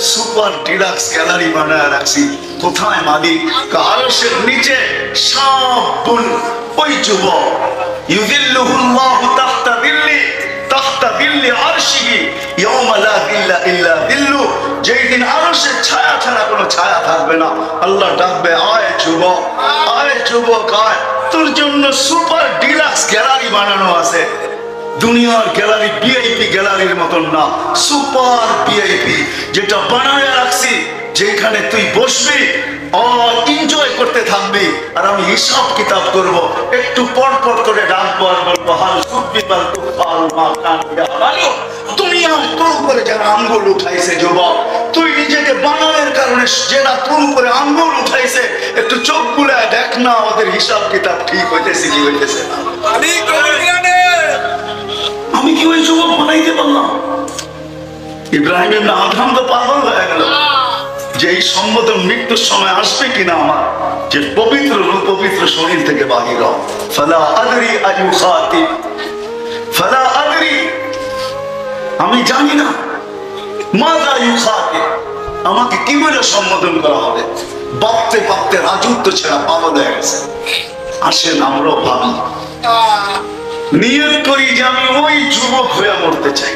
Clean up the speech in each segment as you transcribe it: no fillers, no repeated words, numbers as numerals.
Super deluxe gallery বানায় রাখছি। কোথায় মালিক? আরশের নিচে সাবুন ওই যুবক ইউযিল্লুহুল্লাহু তাহতা দিল্লি আরশিহি ইয়াওমা লা দিল্লা ইল্লা দিল্লু। যেই দিন আরশের ছায়া ছাড়া কোনো ছায়া থাকবে না, আল্লাহ ডাকবে, আয় যুবক, আয় যুবক, আয়, তোর জন্য সুপার ডিলাক্স গ্যালারি বানানো আছে। দুনিয়ার গ্যালারি ভিআইপি গ্যালারির মতন না, সুপার ভিআইপি, যেটা বানায় রাখছি, যেখানে তুই বসবি আর এনজয় করতে থাকবি, আর আমি হিসাব কিতাব করব। একটু পর পর করে ডাকবো আর বলবো, হাল সুব্বি বাল তুফাল মা কান ইয়ামালু। দুনিয়া তোর উপরে যারা আঙ্গুল উঠাইছে যুবক, তুই নিজেকে বানানোর কারণে যারা তোর উপরে আঙ্গুল উঠাইছে, একটু চোখ বুলায় দেখ না ওদের হিসাব কিতাব ঠিক হইতেছে কি হইতেছে না। আমি কি ওই যুবক বানাইতে পারলাম? ইব্রাহিম ইবনে আদম তো পাগল হয়ে গেল যে এই সম্বোধন মৃত্যুর সময় আসবে কিনা আমার, যে পবিত্র পবিত্র শরীর থেকে বাহির হয়। ফালা আদরি আয়ু খাতিব, ফালা আদরি, আমি জানি না, মাযা ইউখাতিব, আমাকে কি বলে সম্বোধন করা হবে। ভাবতে ভাবতে রাজত্ব ছেড়া পাগল হয়ে গেছে। আসেন আমরাও ভাবি, নিয়ত করি যে আমি ওই যুবক হয়ে মরতে চাই,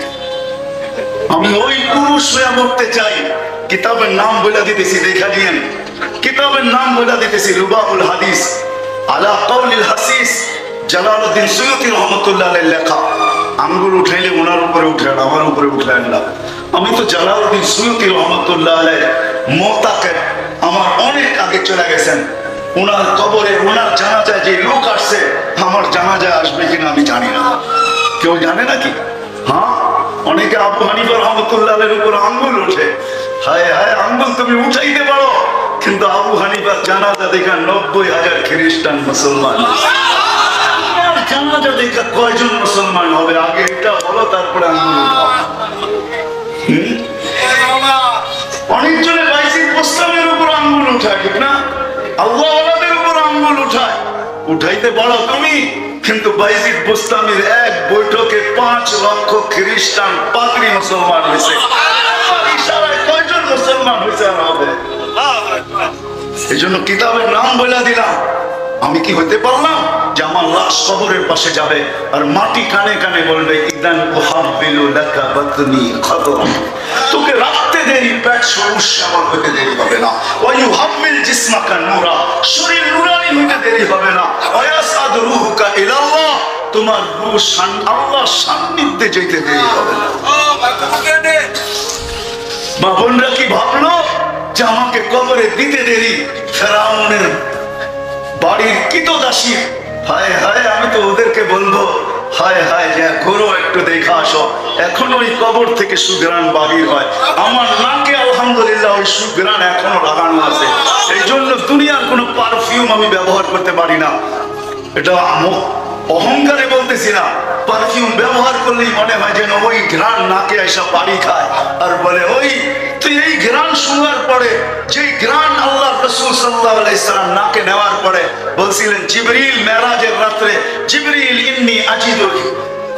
আমি ওই পুরুষ হয়ে মরতে চাই। কিতাবের নাম বলে দিতেছি, দেখা দিয়েন, কিতাবের নাম বলে দিতেছি, রুবাউল হাদিস আলা কাউলিল হাসিস, জালালউদ্দিন সুয়ুতী রহমাতুল্লাহ আলাইহির লেখা। আঙ্গুল উঠাইলে ওনার উপরে উঠলেন, আমার উপরে উঠলেন না। আমি তো জালালউদ্দিন সুয়ুতী রহমাতুল্লাহ আলাইহির মোতাকে আমার অনেক আগে চলে গেছেন। ওনার কবরে ওনার জানাজায় যে লোক আসছে, আমার জানাজায় আসবে কিনা আমি জানি না। কেউ জানে নাকি? হ্যাঁ, অনেকে আবু হানিফা রহমাতুল্লাহ আলাইহির উপর আঙ্গুল ওঠে। হায় হায়, আঙ্গুল তুমি উঠাইতে পারো, কিন্তু আবু হানিফার জানাজা দেখা 90,000 খ্রিস্টান মুসলমান। জানাজা দেখা কয়জন মুসলমান হবে? আগে এটা বলো, তারপরে আঙ্গুল উঠাও। অনেকজনে বাইজিদ বোস্তামের উপর আঙ্গুল উঠায়, ঠিক না? আল্লাহ ওয়ালাদের উপর আঙ্গুল উঠায়, উঠাইতে পারো তুমি, কিন্তু বাইজিদ বোস্তামির এক বৈঠকে 5 লক্ষ খ্রিস্টান পাদ্রী মুসলমান হয়েছে। ইশারায় কয়জন মুসলমান হয়েছে আর হবে? এই জন্য কিতাবের নাম বলে দিলাম। আমি কি হতে পারলাম যে আমার লাশ কবরের পাশে যাবে আর মাটি কানে কানে বলবে, ইদান উহাব্বিলু লাকা বাতনি খাদরা, তোকে রাখতে দেরি, পেট সবুজ শ্যামল হতে দেরি হবে না। ওয়া ইউহাব্বিল জিসমাকা নূরা, শরীর নূরানি হতে দেরি হবে না। ওয়া ইয়াসাদ রূহুকা ইলাল্লাহ, তোমার রূহ আল্লাহর সান্নিধ্যে যেতে দেরি হবে না। মা বোনরা কি ভাবলো যে আমাকে কবরে দিতে দেরি? ফেরাউনের বাড়ির কৃতদাসী, হায় হায়, আমি তো ওদেরকে বলবো, হায় হায়, যে ঘোরো একটু দেখা আসো। এখন ওই কবর থেকে সুঘ্রাণ বাহির হয়, আমার নাকে আলহামদুলিল্লাহ ওই সুঘ্রাণ এখনো লাগানো আছে। এই জন্য দুনিয়ার কোনো পারফিউম আমি ব্যবহার করতে পারি না। এটা অহংকারে বলতেছি না, পারফিউম ব্যবহার করলেই মনে হয় যেন ওই ঘ্রাণ নাকে এসে বাড়ি খায়, আর বলে ওই তুই এই ঘ্রাণ শোনার পরে, যে ঘ্রাণ আল্লাহ রাসূল সাল্লাল্লাহু আলাইহি সাল্লাম নাকে নেওয়ার পরে বলছিলেন, জিবরিল মেরাজের রাত্রে, জিবরিল ইন্নী আজিদু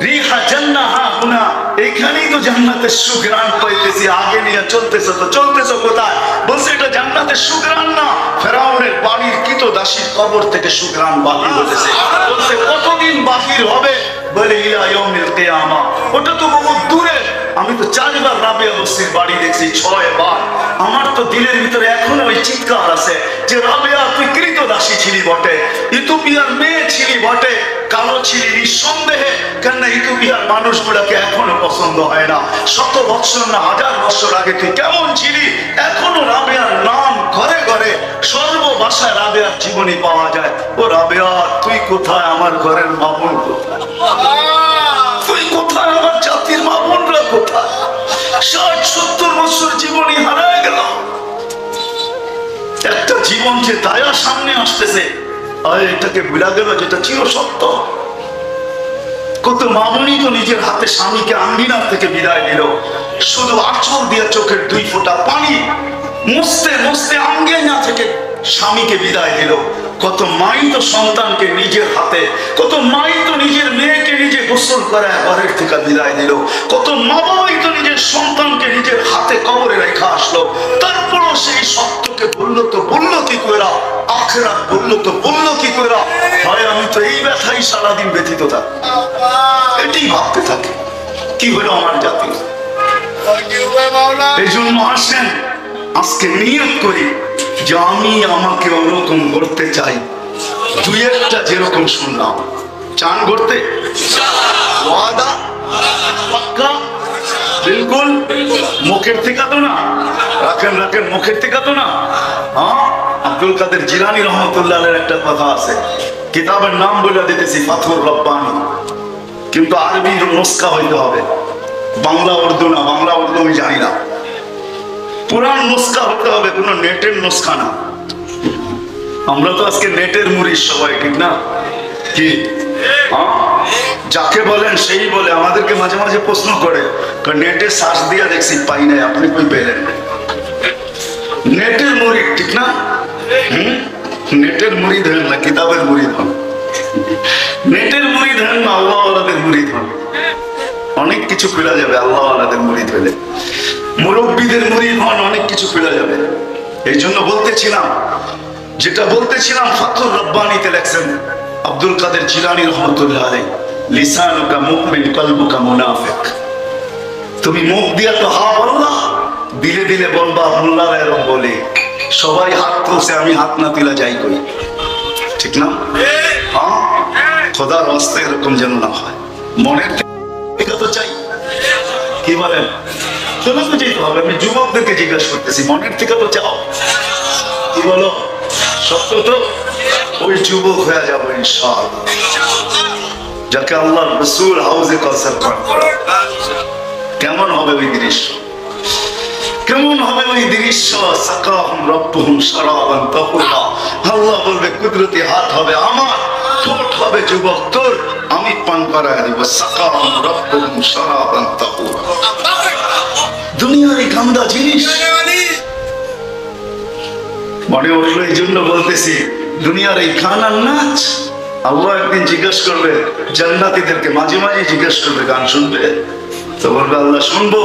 রিহা জান্নাহা হুনা, এইখানেই তো জান্নাতের সুঘ্রাণ পাইতেছি, আগে নিয়ে চলতেছো তো চলতেছো কোথায়? বলছে এটা জান্নাতের সুঘ্রাণ না, ফেরাউনের বাড়ির কৃতদাসীর কবর থেকে সুঘ্রাণ বাহির হতেছে। বলছে কতদিন বাহির হবে? বলে ইলা ইয়াউমিল কিয়ামা। ওটা তো বহু দূরে। আমি তো 4 বার রাবিয়া বস্তির বাড়ি দেখছি, 6 বার। আমার তো দিলের ভিতরে এখনো ওই চিৎকার আছে যে রাবিয়া তুই কৃতদাসী ছিলি বটে, ইথিওপিয়ার মেয়ে ছিলি বটে, কালো ছিলি নিঃসন্দেহে, কেননা ইথিওপিয়ার মানুষগুলাকে এখনো পছন্দ হয় না। 100 বছর না 1000 বছর আগে তুই কেমন ছিলি? এখনো রাবিয়ার নাম ঘরে ঘরে সর্ব ভাষায় রাবিয়ার জীবনী পাওয়া যায়। ও রাবিয়া তুই কোথায়? আমার ঘরের মা বোন কোথায়? তুই কোথায়? আমার জাতির মা বোনরা কোথায়? 60-70 বছর জীবনী হারায় গেল। একটা জীবন যে দায়া সামনে আসতেছে, আর এটাকে ভুলা গেল যেটা চির সত্য। কত মা বোনই তো নিজের হাতে স্বামীকে আঙ্গিনার থেকে বিদায় দিল, শুধু আঁচল দিয়ে চোখের 2 ফোঁটা পানি মুছতে মুছতে আঙ্গিনা থেকে স্বামীকে বিদায় দিল। কত মাই তো সন্তানকে নিজের হাতে, কত মাই তো নিজের মেয়েকে নিজে গোসল করায় ঘরের থেকে বিদায় দিল, কত মা বাবাই তো নিজের সন্তানকে নিজের হাতে কবরে রেখে আসতো। আসলো, তারপরও সেই সত্যকে বললো তো বললো কি করে, আখিরাত বললো তো বললো কি করে, হয় আমি তো এই ব্যথাই সারাদিন ব্যথিত থাকি, এটাই ভাবতে থাকি কি হলো আমার জাতি। এই জন্য আসেন আজকে নিয়ত করি যে আমি আমাকে ওরকম করতে চাই। দুই একটা যেরকম শুনলাম, চান করতে ওয়াদা পাক্কা বিলকুল, মুখের থেকে তো না, রাখেন রাখেন মুখের থেকে তো না। হ্যাঁ, আব্দুল কাদের জিলানী রহমতুল্লাহের একটা কথা আছে, কিতাবের নাম বলে দিতেছি ফাথুর রব্বানী, কিন্তু আরবি নুসখা হইতে হবে, বাংলা উর্দু না, বাংলা উর্দু আমি জানি না, পুরান নুসখা হতে হবে, কোনো নেটের নুসখা না। আমরা তো আজকে নেটের মুড়ি সবাই, ঠিক না? কি যাকে বলেন সেই বলে, আমাদেরকে মাঝে মাঝে প্রশ্ন করে, নেটে সার্চ দিয়ে দেখছি পাই নাই, আপনি কই পেলেন? নেটের মুড়ি, ঠিক না? নেটের মুড়ি ধরেন না, কিতাবের মুড়ি ধরেন, নেটের মুড়ি ধরেন না, আল্লাহ ওয়ালাদের মুড়ি ধরেন, অনেক কিছু ফেলা যাবে আল্লাহ ওয়ালাদের মুড়ি ধরে, মুরব্বীদের মুড়ি ধরেন, অনেক কিছু ফেলা যাবে। এই জন্য বলতেছিলাম, যেটা বলতেছিলাম ফাথুর রব্বানীতে লেখছেন আব্দুল কাদের জিলানী রহমতুল্লাহ আলাইহি, লিসানুকা মুমিন কলবুকা মুনাফিক। তুমি মুখ দিয়া তো হা বললা, দিলে দিলে বলবা মোল্লারা এরকম বলে, সবাই হাত তুলছে আমি হাত না তুলা যাই কই, ঠিক না? হ্যাঁ, খোদার রাস্তা এরকম যেন না হয়, মনের থেকে তো চাই। কি বলেন? চলে তো যেতে হবে, আমি যুবকদেরকে জিজ্ঞাসা করতেছি, মনের থেকে তো চাও, কি বলো? সত্য তো, ওই যুবক হয়ে যাবো ইনশাআল্লাহ, যাকে আল্লাহ রাসূল হাউজে কাউসার পান করা। কেমন হবে ওই দৃশ্য? কেমন হবে ওই দৃশ্য? সাকাহুম রাব্বুহুম শারাবান তাহুরা, আল্লাহ বলবে কুদরতি হাত হবে আমার, ঠোঁট হবে যুবক তোর, আমি পান করায় দেব। সাকাহুম রাব্বুহুম শারাবান তাহুরা। দুনিয়ার এই গান্দা জিনিস মনে উঠলো, এই জন্য বলতেছি, দুনিয়ার এই গান আর নাচ, আল্লাহ একদিন জিজ্ঞেস করবে জান্নাতীদেরকে, মাঝে মাঝে জিজ্ঞেস করবে গান শুনবে, তো বলবে আল্লাহ শুনবো,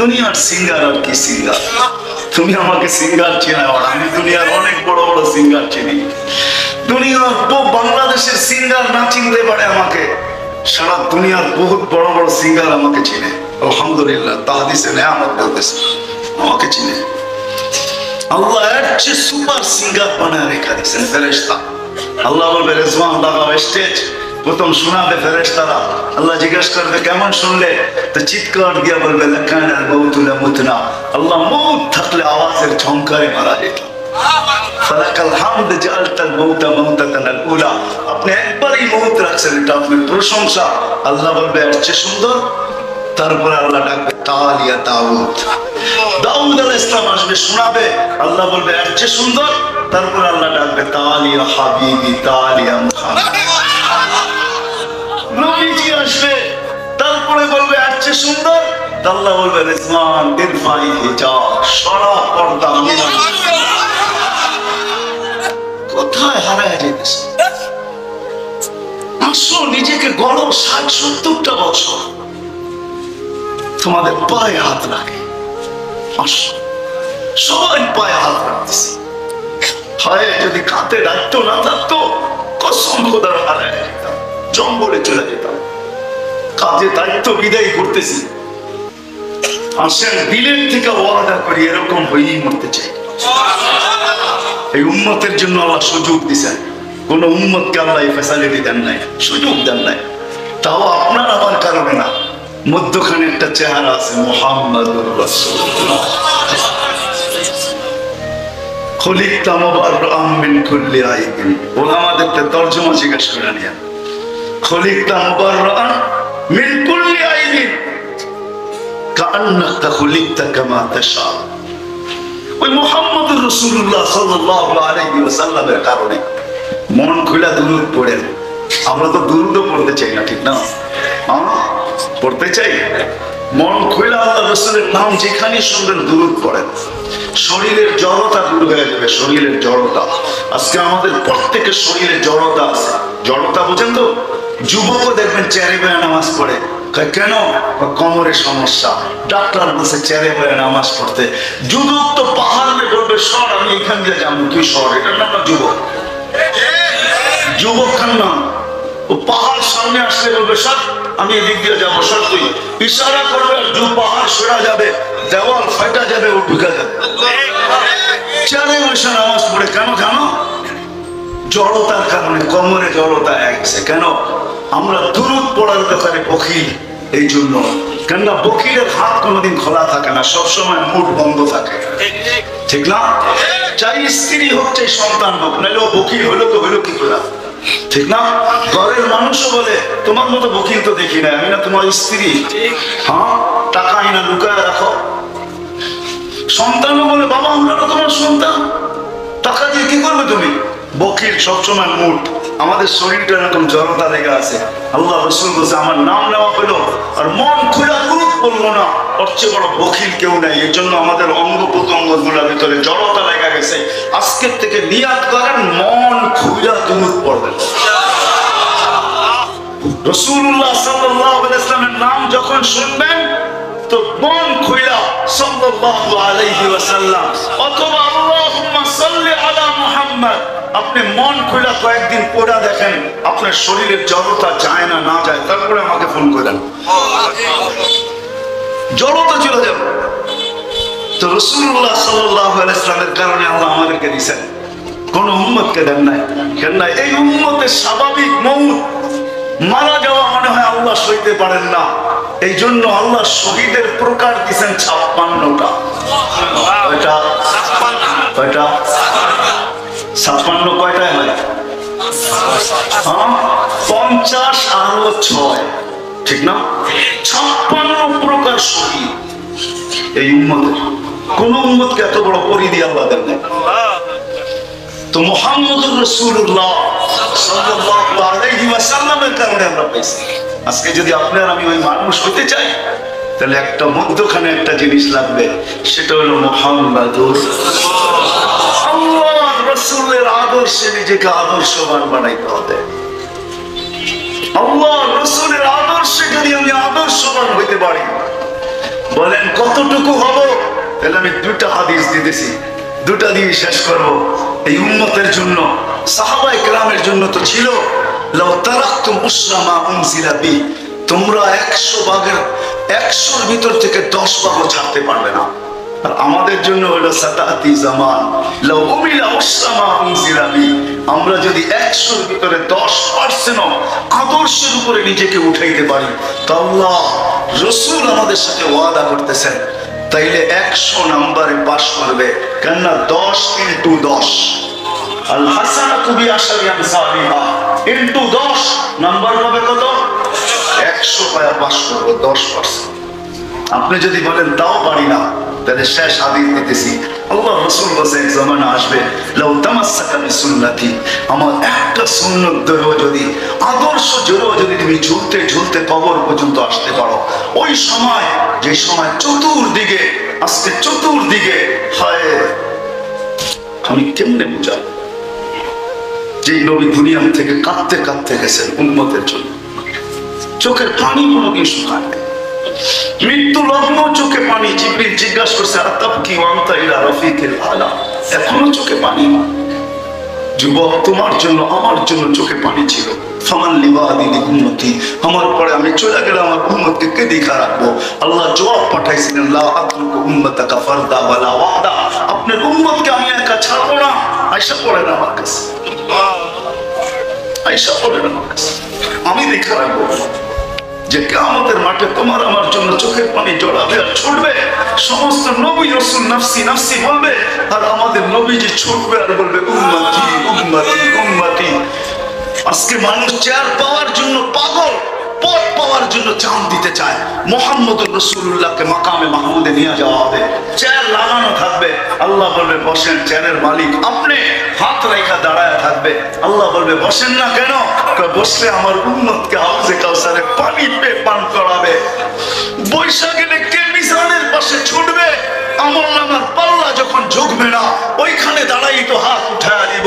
দুনিয়ার সিঙ্গার আর কি সিঙ্গার, তুমি আমাকে সিঙ্গার চেনাও, আমি দুনিয়ার অনেক বড় বড় সিঙ্গার চিনি, দুনিয়ার বাংলাদেশের সিঙ্গার না চিনতে পারে আমাকে, সারা দুনিয়ার বহুত বড় বড় সিঙ্গার আমাকে চিনে, আলহামদুলিল্লাহ, তাহাদিসে নেয়ামত বলতেছে, আমাকে চিনে। আল্লাহ এর চেয়ে সুপার সিঙ্গার বানায় রেখা দিয়েছেন ফেরেশতা। আল্লাহ বলবে রেজওয়ান লাগাও স্টেজ, প্রথম শোনাবে ফেরেশতারা, আল্লাহ জিজ্ঞেস করবে কেমন শুনলে, তো চিৎকার দিয়ে বলবে লাকানাল মাউতু লামুতনা, আল্লাহ মউত থাকলে আওয়াজের ঝংকারে মারা যেত। ফালাকাল হামদ জাআলতাল মাউতা মাউতাতাল উলা, আপনি একবারই মউত রাখছেন, এটা আপনার প্রশংসা। আল্লাহ বলবে এর চেয়ে সুন্দর, তারপরে আল্লাহ ডাকবে তালিয়া দাউদ, দাউদ আলাইহিস সালাম আসবে শোনাবে, আল্লাহ বলবে এর চেয়ে সুন্দর, তারপরে আল্লাহ ডাকবে তালিয়া হাবিবি তালিয়া মুহাম্মদ, নবীজি আসবে, তারপরে বলবে এর চেয়ে সুন্দর, আল্লাহ বলবে রিজওয়ান ইরফাই হিজাব, সরা পর্দা, কোথায় হারায় যেতেছে? আসো নিজেকে গড়ো, 60-70টা বছর তোমাদের পায়ে হাত রাখে, আসো সবাই পায়ে হাত রাখতেছি, হায় যদি কাঁধে দায়িত্ব না থাকতো কসম খোদার হারায় যেতাম, জঙ্গলে চলে যেতাম, কাজে দায়িত্ব বিদায় করতেছি। আসেন দিলের থেকে ওয়াদা করি এরকম হয়েই মরতে চাই। এই উম্মতের জন্য আল্লাহ সুযোগ দিছেন, কোন উম্মতকে আল্লাহ এই ফ্যাসিলিটি দেন নাই, সুযোগ দেন নাই, তাও আপনার আমার কারণে না, মধ্যখানে একটা চেহারা আছে মুহাম্মাদুর রাসূলুল্লাহ, খলিকতা মুবাররাআম মিন কুল্লি আইবিন। ওলামাদেরকে তরজমা জিজ্ঞেস করে নিয়া, খলিকতা মুবাররাআম মিন কুল্লি আইবিন কাআন্নাকা খলিকতা কামা তাশা। ওই মুহাম্মাদুর রাসূলুল্লাহ সাল্লাল্লাহু আলাইহি ওয়াসাল্লামের কারণে মন খুলে দুরূদ পড়েন। আমরা তো দুরূদও পড়তে চাই না, ঠিক না? পড়তে চাই, মন খুলে আল্লাহ রাসূলের নাম যেখানে শুনবেন দুরূদ পড়েন, শরীরের জড়তা দূর হয়ে যাবে। শরীরের জড়তা, আজকে আমাদের প্রত্যেকের শরীরে জড়তা আছে, জড়তা বোঝেন তো? যুবকও দেখবেন চেয়ারে বয়ে নামাজ পড়ে, কেন? কোমরের সমস্যা। ডাক্তার বলছে চেয়ারে বয়ে নামাজ পড়তে। যুবক তো পাহাড়ে বলবে সর, আমি এখান দিয়ে যাবো, তুই সর, এটার নাম যুবক। যুবক খান না, ও পাহাড় সামনে আসলে বলবে সর, আমি এদিক দিয়ে যাবো, সর তুই। ইশারা করবে, পাহাড় সরা যাবে, দেওয়াল ফাটা যাবে, ও ঢুকে যাবে। চেয়ারে বসে নামাজ পড়ে কেন জানো? জড়তার কারণে, কোমরে জড়তা গেছে। কেন? আমরা দুরূদ পড়ার ব্যাপারে বখিল, এই জন্য। কেননা বখিলের হাত কোনোদিন খোলা থাকে না, সবসময় মুখ বন্ধ থাকে, ঠিক না? চাই স্ত্রী হোক, চাই সন্তান হোক, নাহলে ও বখিল হলো তো হইলো কি করে, ঠিক না? ঘরের মানুষও বলে তোমার মতো বখিল তো দেখি না, আমি না তোমার স্ত্রী। হ্যাঁ, টাকা আইনা লুকায় রাখো। সন্তানও বলে বাবা আমরা তো তোমার সন্তান, টাকা দিয়ে কি করবে তুমি? বকিল সবসময় মুঠ। আমাদের শরীরটা এরকম জড়তা লেগে আছে। আল্লাহ রাসূল বলছে আমার নাম নেওয়া হলো আর মন খুলে দুরূদ পড়লো না, ওর চেয়ে বড় বকিল কেউ নাই। এর জন্য আমাদের অঙ্গ প্রত্যঙ্গ গুলোর ভিতরে জড়তা লেগে গেছে। আজকের থেকে নিয়াত করেন মন খুলে দুরূদ পড়বেন। রাসূলুল্লাহ সাল্লাল্লাহু আলাইহি ওয়াসাল্লামের নাম যখন শুনবেন তো মন খুইলা সাল্লাল্লাহু আলাইহি ওয়াসাল্লাম অথবা আল্লাহুম্মা সাল্লি আলা মুহাম্মদ, আপনি মন খুইলা কয়েকদিন পড়া দেখেন আপনার শরীরের জড়তা যায় না, না যায়, তারপরে আমাকে ফোন করেন, জড়তা চলে যাবে। তো রাসূলুল্লাহ সাল্লাল্লাহু আলাইহি ওয়াসাল্লামের কারণে আল্লাহ আমাদেরকে দিয়েছেন, কোন উম্মতকে দেন নাই। কেন? এই উম্মতের স্বাভাবিক মউত, মারা যাওয়া মনে হয় আল্লাহ সইতে পারেন না, এই জন্য আল্লাহ শহীদের প্রকার দিচ্ছেন 56টা। কয়টা? 56 কয়টায় হয়? 50 আরো 6, ঠিক না? 56 প্রকার শহীদ এই উম্মতের। কোন উম্মতকে এত বড় পরিধি আল্লাহ দেন নাই। তো মুহাম্মদুর রাসূলুল্লাহ সাল্লাল্লাহু আলাইহি ওয়াসাল্লামের কারণে আমরা পেয়েছি। আজকে যদি আপনি আর আমি ওই মানুষ হতে চাই তাহলে একটা মধ্যখানে একটা জিনিস লাগবে, সেটা হলো মুহাম্মাদুর আল্লাহর রাসূলের আদর্শে নিজেকে আদর্শবান বানাইতে হবে। আল্লাহর রাসূলের আদর্শে যদি আমি আদর্শবান হইতে পারি, বলেন কতটুকু হবো? তাহলে আমি 2টা হাদিস দিতেছি, 2টা দিয়ে শেষ করব। এই উম্মতের জন্য, সাহাবায়ে কেরামের জন্য তো ছিল লাউ তারাকতুম উসরামা উনজিলা বি, তোমরা 100 ভাগের 100-র ভিতর থেকে 10 ভাগও ছাড়তে পারবে না। আর আমাদের জন্য হলো সাতাতি জামান লাউ উমিলা উসরামা উনজিলা বি, আমরা যদি 100-র ভিতরে 10% আদর্শের উপরে নিজেকে উঠাইতে পারি তো আল্লাহ রাসূল আমাদের সাথে ওয়াদা করতেছেন তাইলে 100 নম্বরে পাস করবে। কেননা 10 × 10, আল হাসানাতু বিআশরি আমসালিহা, ইনটু 10 নাম্বার পাবে কত? 100 পায়া পাস করবে 10%। আপনি যদি বলেন তাও পারি না, তাহলে শেষ হাদিস দিতেছি। আল্লাহ রাসূল বলেছেন এক জামানা আসবে লাউ তামাসসাকা বিসুন্নতি, আমার একটা সুন্নাত ধরেও যদি, আদর্শ ধরেও যদি তুমি ঝুলতে ঝুলতে কবর পর্যন্ত আসতে পারো, ওই সময় যে সময় চতুর্দিকে, আজকে চতুর্দিকে হায়, আমি কেমনে বুঝাই, যে নবী দুনিয়া থেকে কাঁদতে কাঁদতে গেছেন উম্মতের জন্য, চোখের পানি কোনোদিন শুকায় না, মৃত্যু লগ্ন চোখে পানি। জিবরিল জিজ্ঞাসা করছে আতাবকি ওয়া আনতা ইলা রাফিকিল আলা, এখনো চোখে পানি? যুবক, তোমার জন্য আমার জন্য চোখে পানি ছিল। ফামান লিবাদি উম্মতি, আমার পরে আমি চলে গেলে আমার উম্মতকে কে দেখা রাখবো? আল্লাহ জবাব পাঠাইছিলেন লা আতরুকু উম্মাতাকা ফারদা ওয়ালা ওয়াহদা, আপনার উম্মতকে আমি একা ছাড়বো না। আয়েশা পড়েন আমার কাছে, আয়েশা পড়েন আমার কাছে, আমি দেখা রাখবো যে কিয়ামতের মাঠে তোমার আমার জন্য চোখের পানি জড়াবে আর ছুটবে। সমস্ত নবী রাসূল নাফসি নাফসি বলবে, আর আমাদের নবীজি ছুটবে আর বলবে উম্মতি উম্মতি উম্মতি। আজকে মানুষ চেয়ার পাওয়ার জন্য পাগল, পদ পাওয়ার জন্য জান দিতে চায়। মুহাম্মদুর রাসূলুল্লাহকে মাকামে মাহমুদে নিয়ে যাওয়া হবে, চেয়ার লাগানো থাকবে, আল্লাহ বলবে বসেন, চেয়ারের মালিক আপনি, হাত রেখা দাঁড়ায় থাকবে। আল্লাহ বলবে বসেন না কেন? বসলে আমার উম্মতকে হাউজে কাউসারে পানি পান করাবে। বৈশাখে কে মিজানের পাশে ছুটবে, আমলনামার পাল্লা যখন ঝুঁকবে না ওইখানে দাঁড়াই তো হাত উঠায় দিব।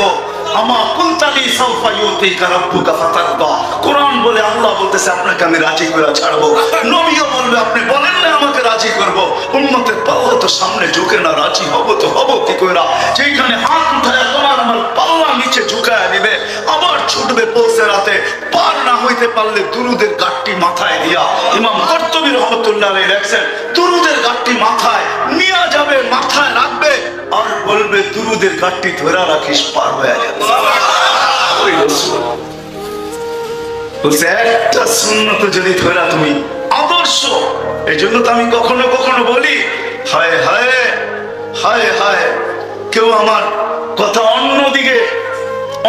আমা কুনতালি সাওফা ইউতিকা রাব্বুকা ফাতারদা। কোরআন বলে, আল্লাহ বলতেছে আপনাকে আমি রাজি করে ছাড়বো। নবীও বলবে আপনি বলেন না আমাকে রাজি করব। উম্মতের পাল্লা তো সামনে ঝুঁকে না, রাজি হব তো হব কি করে? যেখানে হাত উঠায় তোমার আমার পাল্লা নিচে ঝুঁকায় দিবে, আবার ছুটবে পৌঁছে রাতে। পার না হইতে পারলে দুরুদের গাঁটটি মাথায় দিয়া, ইমাম কর্তুবী রহমতুল্লাহ আলাইহি লেখছেন, দুরুদের গাঁটটি মাথায় নিয়ে যাবে, মাথায় রাখবে আর বলবে দুরুদের গাঁটটি ধরে রাখিস, পার হয়ে যাবে। ওই রাসূল বলছে একটা সুন্নত যদি ধরা তুমি আদর্শ। এই জন্য তো আমি কখনো কখনো বলি, হায় হায় হায় হায়, কেউ আমার কথা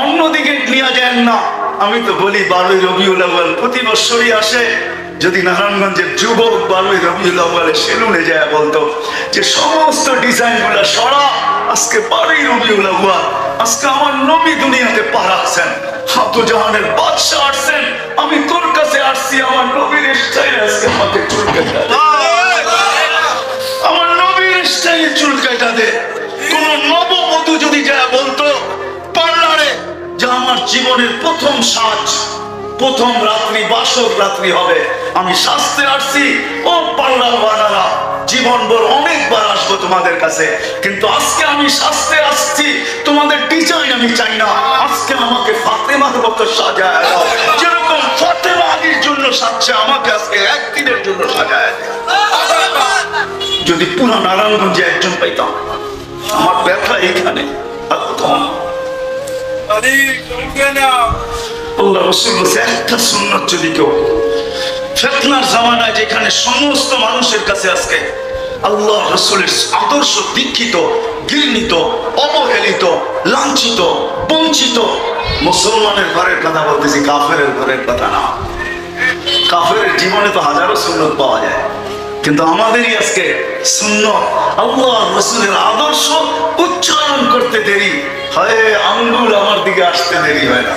অন্যদিকে নিয়ে যায় না। আমি তো বলি 12ই রবিউল আউয়াল প্রতি বছরই আসে। যদি নারায়ণগঞ্জের যুবক 12ই রবিউল আউয়ালে সেলুনে যায় বলতো যে সমস্ত ডিজাইন গুলা সরা, আজকে 12ই রবিউল আউয়াল, আজকে আমার নবী দুনিয়াতে পা রাখছেন, হাতু জাহানের বাদশা আসছেন, আমি তোর কাছে আসছি আমার নবীর স্টাইলে আজকে আমাকে চুল কাটা দে, আমার নবীর স্টাইলে চুল কাটা দে। কোন নববধূ যদি যায় বলতো পার্লারে যে আমার জীবনের প্রথম সাজ, প্রথম রাত্রি বাসর রাত্রি হবে, আমি সাজতে আসছি, ও পার্লার বানারা জীবন ভর অনেকবার আসবো তোমাদের কাছে, কিন্তু আজকে আমি সাজতে আসছি, তোমাদের ডিজাইন আমি চাই না, আজকে আমাকে ফাতেমার মতো সাজায় দাও, যেরকম ফাতেমা আলীর জন্য সাজছে আমাকে আজকে একদিনের জন্য সাজায় দাও। যদি পুরো নারায়ণগঞ্জে একজন পাইতাম, আমার ব্যথা এখানে। আল্লাহ রাসূল বলেছে একটা সুন্নাত যদি কেউ, ফিতনার জামানায় যেখানে সমস্ত মানুষের কাছে আজকে আল্লাহ রাসূলের আদর্শ দীক্ষিত, ঘৃণিত, অবহেলিত, লাঞ্ছিত, বঞ্চিত, মুসলমানের ঘরের কথা বলতেছি, কাফেরের ঘরের কথা না। কাফেরের জীবনে তো হাজারো সুন্নত পাওয়া যায়, কিন্তু আমাদেরই আজকে সুন্নত, আল্লাহ রাসূলের আদর্শ উচ্চারণ করতে দেরি হয়, আঙ্গুল আমার দিকে আসতে দেরি হয় না,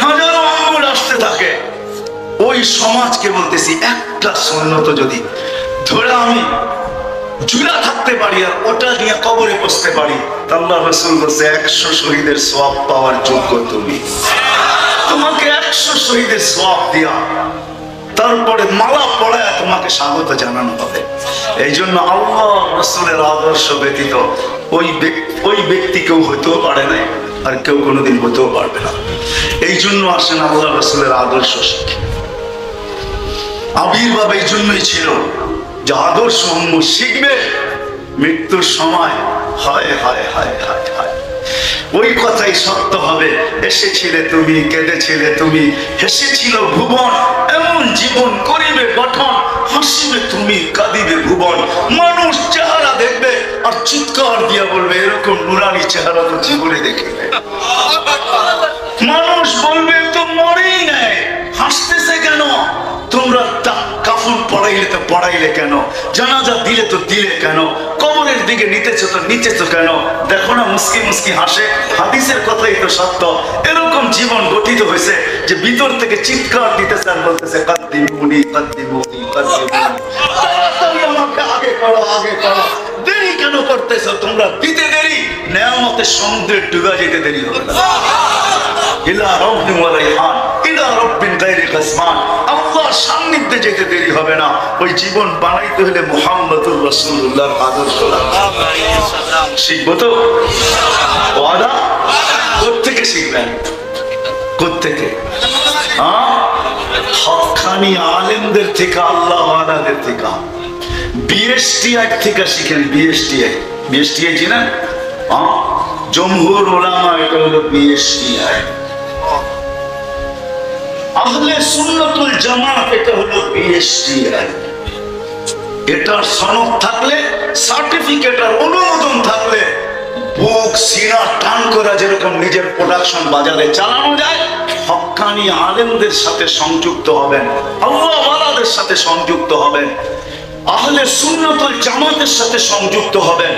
হাজারো আঙ্গুল আসতে থাকে। ওই সমাজকে বলতেছি একটা সুন্নত যদি ধরে আমি জুড়া থাকতে পারি আর ওটা নিয়ে কবরে বসতে পারি, আল্লাহ রাসূল বলছে 100 শহীদের সওয়াব পাওয়ার যোগ্য তুমি। তোমাকে 100 শহীদের সওয়াব দিয়া তারপরে মালা পড়ায় তোমাকে স্বাগত জানানো হবে। এই জন্য আল্লাহ রাসূলের আদর্শ ব্যতীত ওই ব্যক্তি কেউ হতেও পারে না, আর কেউ কোনোদিন হতেও পারবে না। এই জন্য আসেন আল্লাহ রাসূলের আদর্শ শিখে। আবির্ভাব এই জন্যই ছিল যে আদর্শ শিখবে, মৃত্যুর সময় হায় হায় হায় হায় হায় ওই কথাই সত্য হবে। এসেছিলে তুমি, কেঁদেছিলে তুমি, হেসেছিল ভুবন, এমন জীবন করিবে গঠন, হাসিবে তুমি, কাঁদিবে ভুবন। মানুষ চেহারা দেখবে আর চিৎকার দিয়া বলবে এরকম নুরানি চেহারা তো জীবনে দেখিবে। মানুষ বলবে তো মরেই নাই, হাসতেছে কেন? তোমরা কাফন পড়াইলে তো পড়াইলে কেন? জানাজা দিলে তো দিলে কেন? কবরের দিকে নিতেছো তো নিতেছো কেন? দেখো না মুস্কি মুস্কি হাসে। হাদিসের কথাই তো সত্য। এরকম জীবন গঠিত হয়েছে যে ভিতর থেকে চিৎকার দিতেছে আর বলতেছে কাদ্দিমুনি কাদ্দিমুনি কাদ্দিমুনি, তাড়াতাড়ি আমাকে আগে করো আগে করো। দেরি কেন করতেছো তোমরা? দিতে দেরি, নেয়ামতের সমুদ্রে ডুবা যেতে দেরি হবে না। ইলা রাব্বিন ওয়া রাইহান ইলা রাব্বিন গায়রি কাসমান, আল্লাহর সান্নিধ্যে যেতে দেরি হবে না। ওই জীবন বানাইতে হলে মুহাম্মদুর রাসূলুল্লাহর আদর্শ শিখবো তো। ওয়াদা কোত্থেকে শিখবেন? কোত্থেকে? হক্কানি আলেমদের থেকে, আল্লাহ ওয়ালাদের থেকে, বিএসটিআই থেকে শিখেন। বিএসটিআই চিনেন? জমহুর উলামা, এটা হলো বিএসটিআই। আহলে সুন্নাতুল জামাত, এটা হলো বিএসটিআই। এটার সনদ থাকলে, সার্টিফিকেট আর অনুমোদন থাকলে বুক সিনা টান করা যেরকম নিজের প্রোডাকশন বাজারে চালানো যায়, হক্কানি আলেমদের সাথে সংযুক্ত হবেন, আল্লাহ ওয়ালাদের সাথে সংযুক্ত হবেন, আহলে সুন্নাতুল জামাতের সাথে সংযুক্ত হবেন,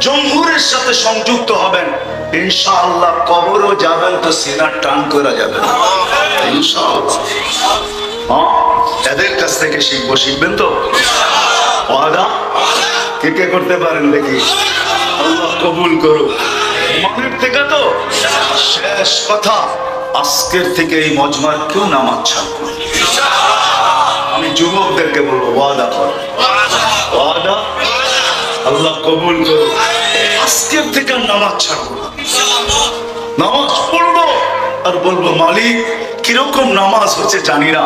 জমহুরের সাথে সংযুক্ত হবেন, ইনশাআল্লাহ কবরও যাবেন তো সিনা টান করা যাবে ইনশাআল্লাহ। এদের কাছ থেকে শিখবো, শিখবেন তো? ওয়াদা কে কে করতে পারেন দেখি? আল্লাহ কবুল করুক। মানের থেকে তো শেষ কথা, আজকের থেকে এই মজমার কেউ নামাজ ছাড়বো। আমি যুবকদেরকে বলবো, ওয়াদা করো, ওয়াদা, আল্লাহ কবুল করো, আজকের থেকে নামাজ ছাড়বো না। নামাজ পড়বো আর বলবো, মালিক কিরকম নামাজ হচ্ছে জানি না,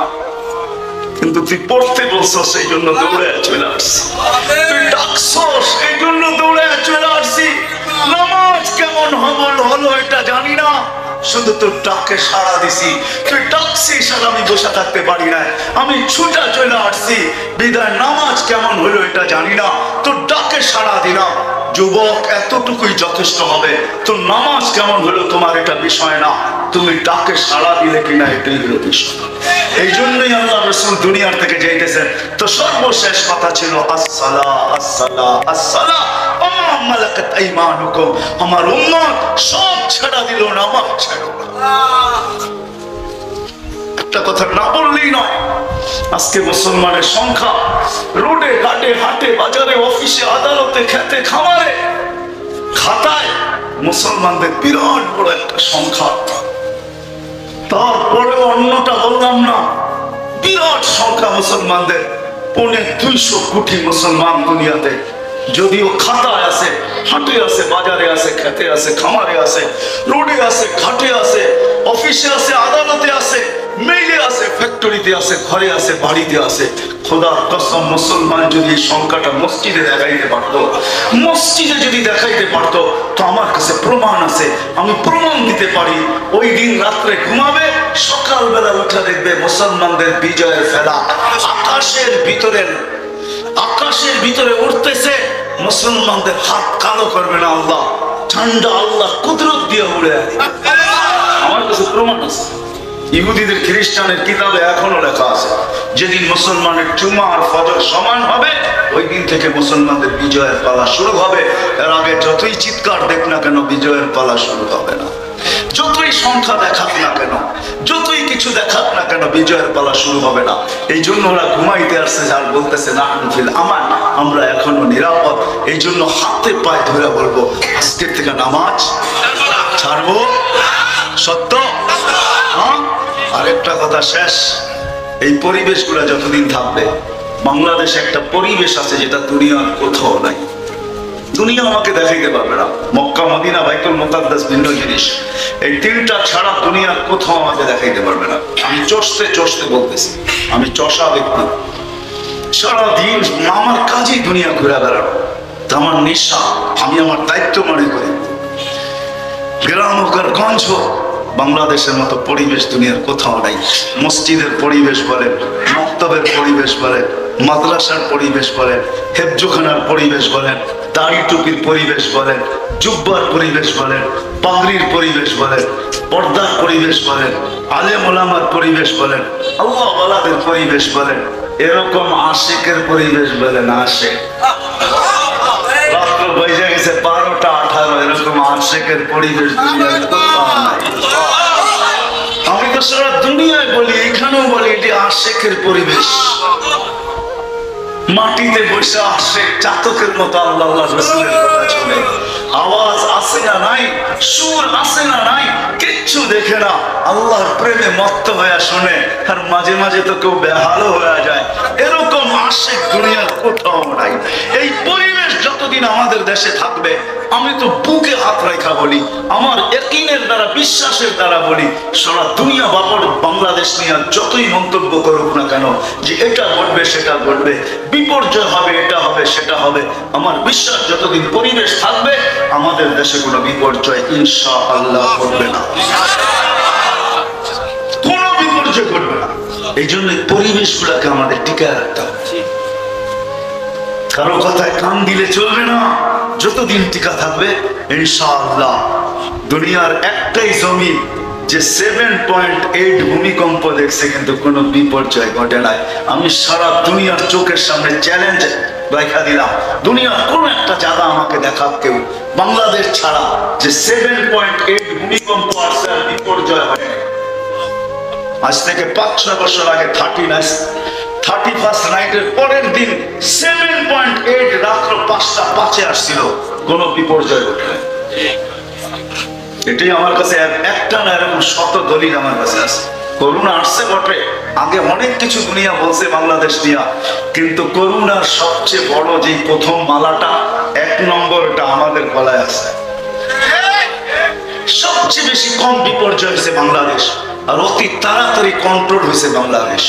কিন্তু তুই পড়তে বলছো সেই জন্য দৌড়ে চলে আসছি, তুই ডাকছো সেই জন্য দৌড়ে চলে আসছি। নামাজ কেমন হলো এটা জানি না, শুধু তোর ডাকে সাড়া দিছি, তুই ডাকছিস আর আমি বসে থাকতে পারি না, আমি ছুটা চলে আসছি। বিদায় নামাজ কেমন হলো এটা জানি না, তোর ডাকে সাড়া দিলাম। যুবক, এতটুকুই যথেষ্ট হবে। তোর নামাজ কেমন হলো তোমার এটা বিষয় না, তুমি ডাকে সাড়া দিলে কিনা এটাই হলো বিষয়। এই জন্যই আল্লাহ রাসূল দুনিয়ার থেকে যাইতেছেন, তো সর্বশেষ কথা ছিল আসসালা আসসালা আসসালা ওয়া মালাকাত আইমানুকুম। আমার উম্মত সব ছেড়ে দিল, নামাজ ছেড়ো না। একটা কথা না বললেই নয়, আজকে মুসলমানের সংখ্যা রোডে ঘাটে হাটে বাজারে অফিসে আদালতে খেতে খামারে খাতায় মুসলমানদের বিরাট বড় একটা সংখ্যা। তারপরে অন্যটা বললাম না, বিরাট সংখ্যা মুসলমানদের, 250 কোটি মুসলমান দুনিয়াতে। যদিও খাতায় আছে, হাটে আছে, বাজারে আছে, খেতে আছে, খামারে আছে, রোডে আছে, ঘাটে আছে, অফিসে আছে, আদালতে আছে, মেইলে আছে, ফ্যাক্টরিতে আছে, ঘরে আছে, বাড়িতে আছে। খোদার কসম, মুসলমান যদি এই সংখ্যাটা মসজিদে দেখাইতে পারতো, মসজিদে যদি দেখাইতে পারতো, তো আমার কাছে প্রমাণ আছে, আমি প্রমাণ দিতে পারি। ওই দিন রাত্রে ঘুমাবে, সকালবেলা উঠে দেখবে মুসলমানদের বিজয়ের ফেলা আকাশের ভিতরে উঠতেছে। মুসলমানদের হাত কালো করবে না আল্লাহ, ঠান্ডা আল্লাহ কুদরত দিয়ে উড়ে। আমার কাছে প্রমাণ আছে, ইহুদিদের খ্রিস্টানের কিতাবে এখনো লেখা আছে, যেদিন মুসলমানের জুমা আর ফজর সমান হবে, ওই দিন থেকে মুসলমানদের বিজয়ের পালা শুরু হবে। এর আগে যতই চিৎকার দেখ না কেন, বিজয়ের পালা শুরু হবে না। যতই সংখ্যা দেখাক না কেন, যতই কিছু দেখাক না কেন, বিজয়ের পালা শুরু হবে না। এই জন্য ওরা ঘুমাইতে আসছে, যার বলতেছে না ফিল আমার, আমরা এখনো নিরাপদ। এই জন্য হাতে পায়ে ধরে বলবো, আজকের থেকে নামাজ ছাড়বো। সত্য? হ্যাঁ। আরেকটা কথা শেষ, এই পরিবেশগুলো যতদিন থাকবে, বাংলাদেশে একটা পরিবেশ আছে যেটা দুনিয়ার কোথাও নাই। দুনিয়া আমাকে দেখাইতে পারবে না। মক্কা, মদিনা, বাইতুল মুকাদ্দাস ভিন্ন জিনিস। এই তিনটা ছাড়া দুনিয়ার কোথাও আমাকে দেখাইতে পারবে না। আমি চষতে বলতেছি, আমি চষা ব্যক্তি। সারাদিন আমার কাজই দুনিয়া ঘুরে বেড়ানো, আমার নেশা। আমি আমার দায়িত্ব মনে করি, গ্রাম হোক আর গঞ্জ হোক, বাংলাদেশের মতো পরিবেশ দুনিয়ার কোথাও নাই। মসজিদের পরিবেশ বলেন, মক্তবের পরিবেশ বলেন, মাদ্রাসার পরিবেশ বলেন, হেফজোখানার পরিবেশ বলেন, দাড়ি টুপির পরিবেশ বলেন, জুব্বার পরিবেশ বলেন, পাগড়ির পরিবেশ বলেন, পর্দার পরিবেশ বলেন, আলেম ওলামার পরিবেশ বলেন, আল্লাহ ওয়ালাদের পরিবেশ বলেন, এরকম আশিকের পরিবেশ বলেন। আশিক রাত্র বইজে গেছে 12টা 18, এরকম আশিকের পরিবেশ দুনিয়ার কোথাও নাই। আমি তো সারা দুনিয়ায় বলি, এখানেও বলি, এটি আশিকের পরিবেশ। মাটিতে বসে আশিক চাতকের মতো আল্লাহ রাসূলের কথা শুনে, আওয়াজ আসে না নাই, সুর আসে না নাই, কিচ্ছু দেখে না, আল্লাহর প্রেমে মত্ত হয়ে শুনে, আর মাঝে মাঝে তো কেউ বেহালও হয়ে যায়। এরকম আশিক দুনিয়ার কোথাও নাই। এই পরিবেশ যতদিন আমাদের দেশে থাকবে, আমি তো বুকে হাত রেখা বলি, আমার ইয়াকিনের দ্বারা, বিশ্বাসের দ্বারা বলি, সারা দুনিয়া বাংলাদেশ নিয়ে যতই মন্তব্য করুক না কেন, যে এটা ঘটবে সেটা ঘটবে, বিপর্যয় হবে, এটা হবে সেটা হবে, আমার বিশ্বাস যতদিন পরিবেশ থাকবে, আমাদের দেশে কোনো বিপর্যয় ইনশাআল্লাহ ঘটবে না, কোনো বিপর্যয় ঘটবে না। এই জন্য পরিবেশগুলোকে আমাদের টিকায় রাখতে হবে। কারো কথায় কান দিলে চলবে না। যতদিন টিকা থাকবে ইনশাআল্লাহ। দুনিয়ার একটাই জমিন যে 7.8 ভূমিকম্প দেখছে, কিন্তু কোনো বিপর্যয় ঘটে নাই। আমি সারা দুনিয়ার চোখের সামনে চ্যালেঞ্জ দেখা দিলাম, দুনিয়ার কোন একটা জায়গা আমাকে দেখা কেউ, বাংলাদেশ ছাড়া, যে 7.8 ভূমিকম্প আসছে আর বিপর্যয় হয়। আজ থেকে 5-6 বছর আগে 31st নাইটের পরের দিন 7.8 রাত্র 5টা 5-এ আসছিল, কোন বিপর্যয় ঘটে নাই। এটাই আমার কাছে একটা না এরকম শত দলিল আমার কাছে আছে। করোনা আসছে বটে, আগে অনেক কিছু দুনিয়া বলছে বাংলাদেশ নিয়ে, কিন্তু করোনার সবচেয়ে বড় যে প্রথম মালাটা 1 নম্বর, এটা আমাদের গলায় আছে। সবচেয়ে বেশি কম বিপর্যয় হয়েছে বাংলাদেশ, আর অতি তাড়াতাড়ি কন্ট্রোল হয়েছে বাংলাদেশ,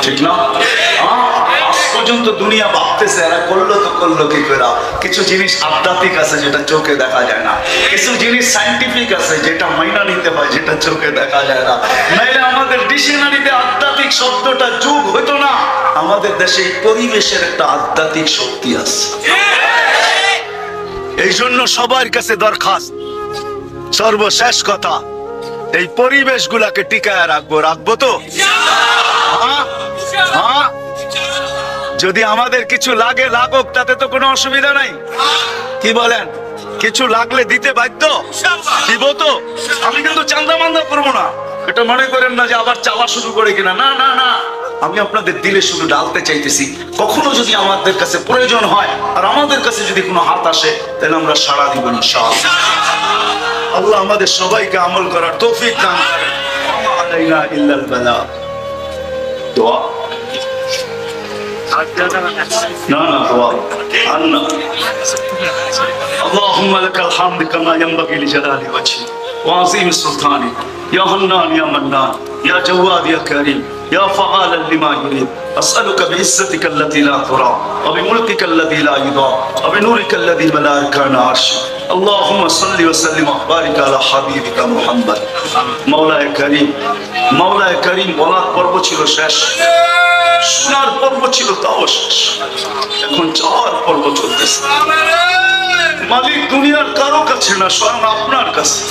ঠিক না? আজ পর্যন্ত দুনিয়া ভাবতেছে এরা করলো তো করলো কি করে। কিছু জিনিস আধ্যাত্মিক আছে যেটা চোখে দেখা যায় না, কিছু জিনিস সায়েন্টিফিক আছে যেটা মাইনা নিতে হয়, যেটা চোখে দেখা যায় না। নাইলে আমাদের ডিকশনারিতে আধ্যাত্মিক শব্দটা যোগ হতো না। আমাদের দেশে পরিবেশের একটা আধ্যাত্মিক শক্তি আছে। এই জন্য সবার কাছে দরখাস্ত, সর্বশেষ কথা, এই পরিবেশ গুলাকে টিকায় রাখবো তো? যদি আমাদের কিছু লাগে লাগুক, তাতে তো কোনো অসুবিধা নাই, কি বলেন? কিছু লাগলে দিতে বাধ্য, দিব তো। আমি কিন্তু চান্দা মান্দা করবো না, এটা মনে করেন না যে আবার চাওয়া শুরু করে কিনা। না না না, আমি আপনাদের দিলে শুধু ডালতে চাইতেছি। কখনো যদি আমাদের কাছে প্রয়োজন হয় আর আমাদের কাছে যদি কোনো হাত আসে, তাহলে আমরা সাড়া দিব ইনশাআল্লাহ। আল্লাহ আমাদের সবাইকে আমল করার তৌফিক দান করেন। আলাইনা ইল্লাল বালা। দোয়া না না দোয়া আন্না। اللهم لك الحمد كما ينبغي لجلال وجهك وعظيم سلطانك يا حنان يا منان يا جواد يا كريم يا فعالا لما يريد. أسألك بعزتك التي لا ترى وبملكك الذي لا يضام وبنورك الذي ملا أركان عرشك. اللهم صل وسلم وبارك على حبيبك محمد. مولاي كريم مولاي كريم, বলার পর্ব ছিল শেষ, শোনার পর্ব ছিল তাও শেষ, এখন যাওয়ার পর্ব চলতেছে। মালিক দুনিয়ার কারো কাছে না, স্বয়ং আপনার কাছে।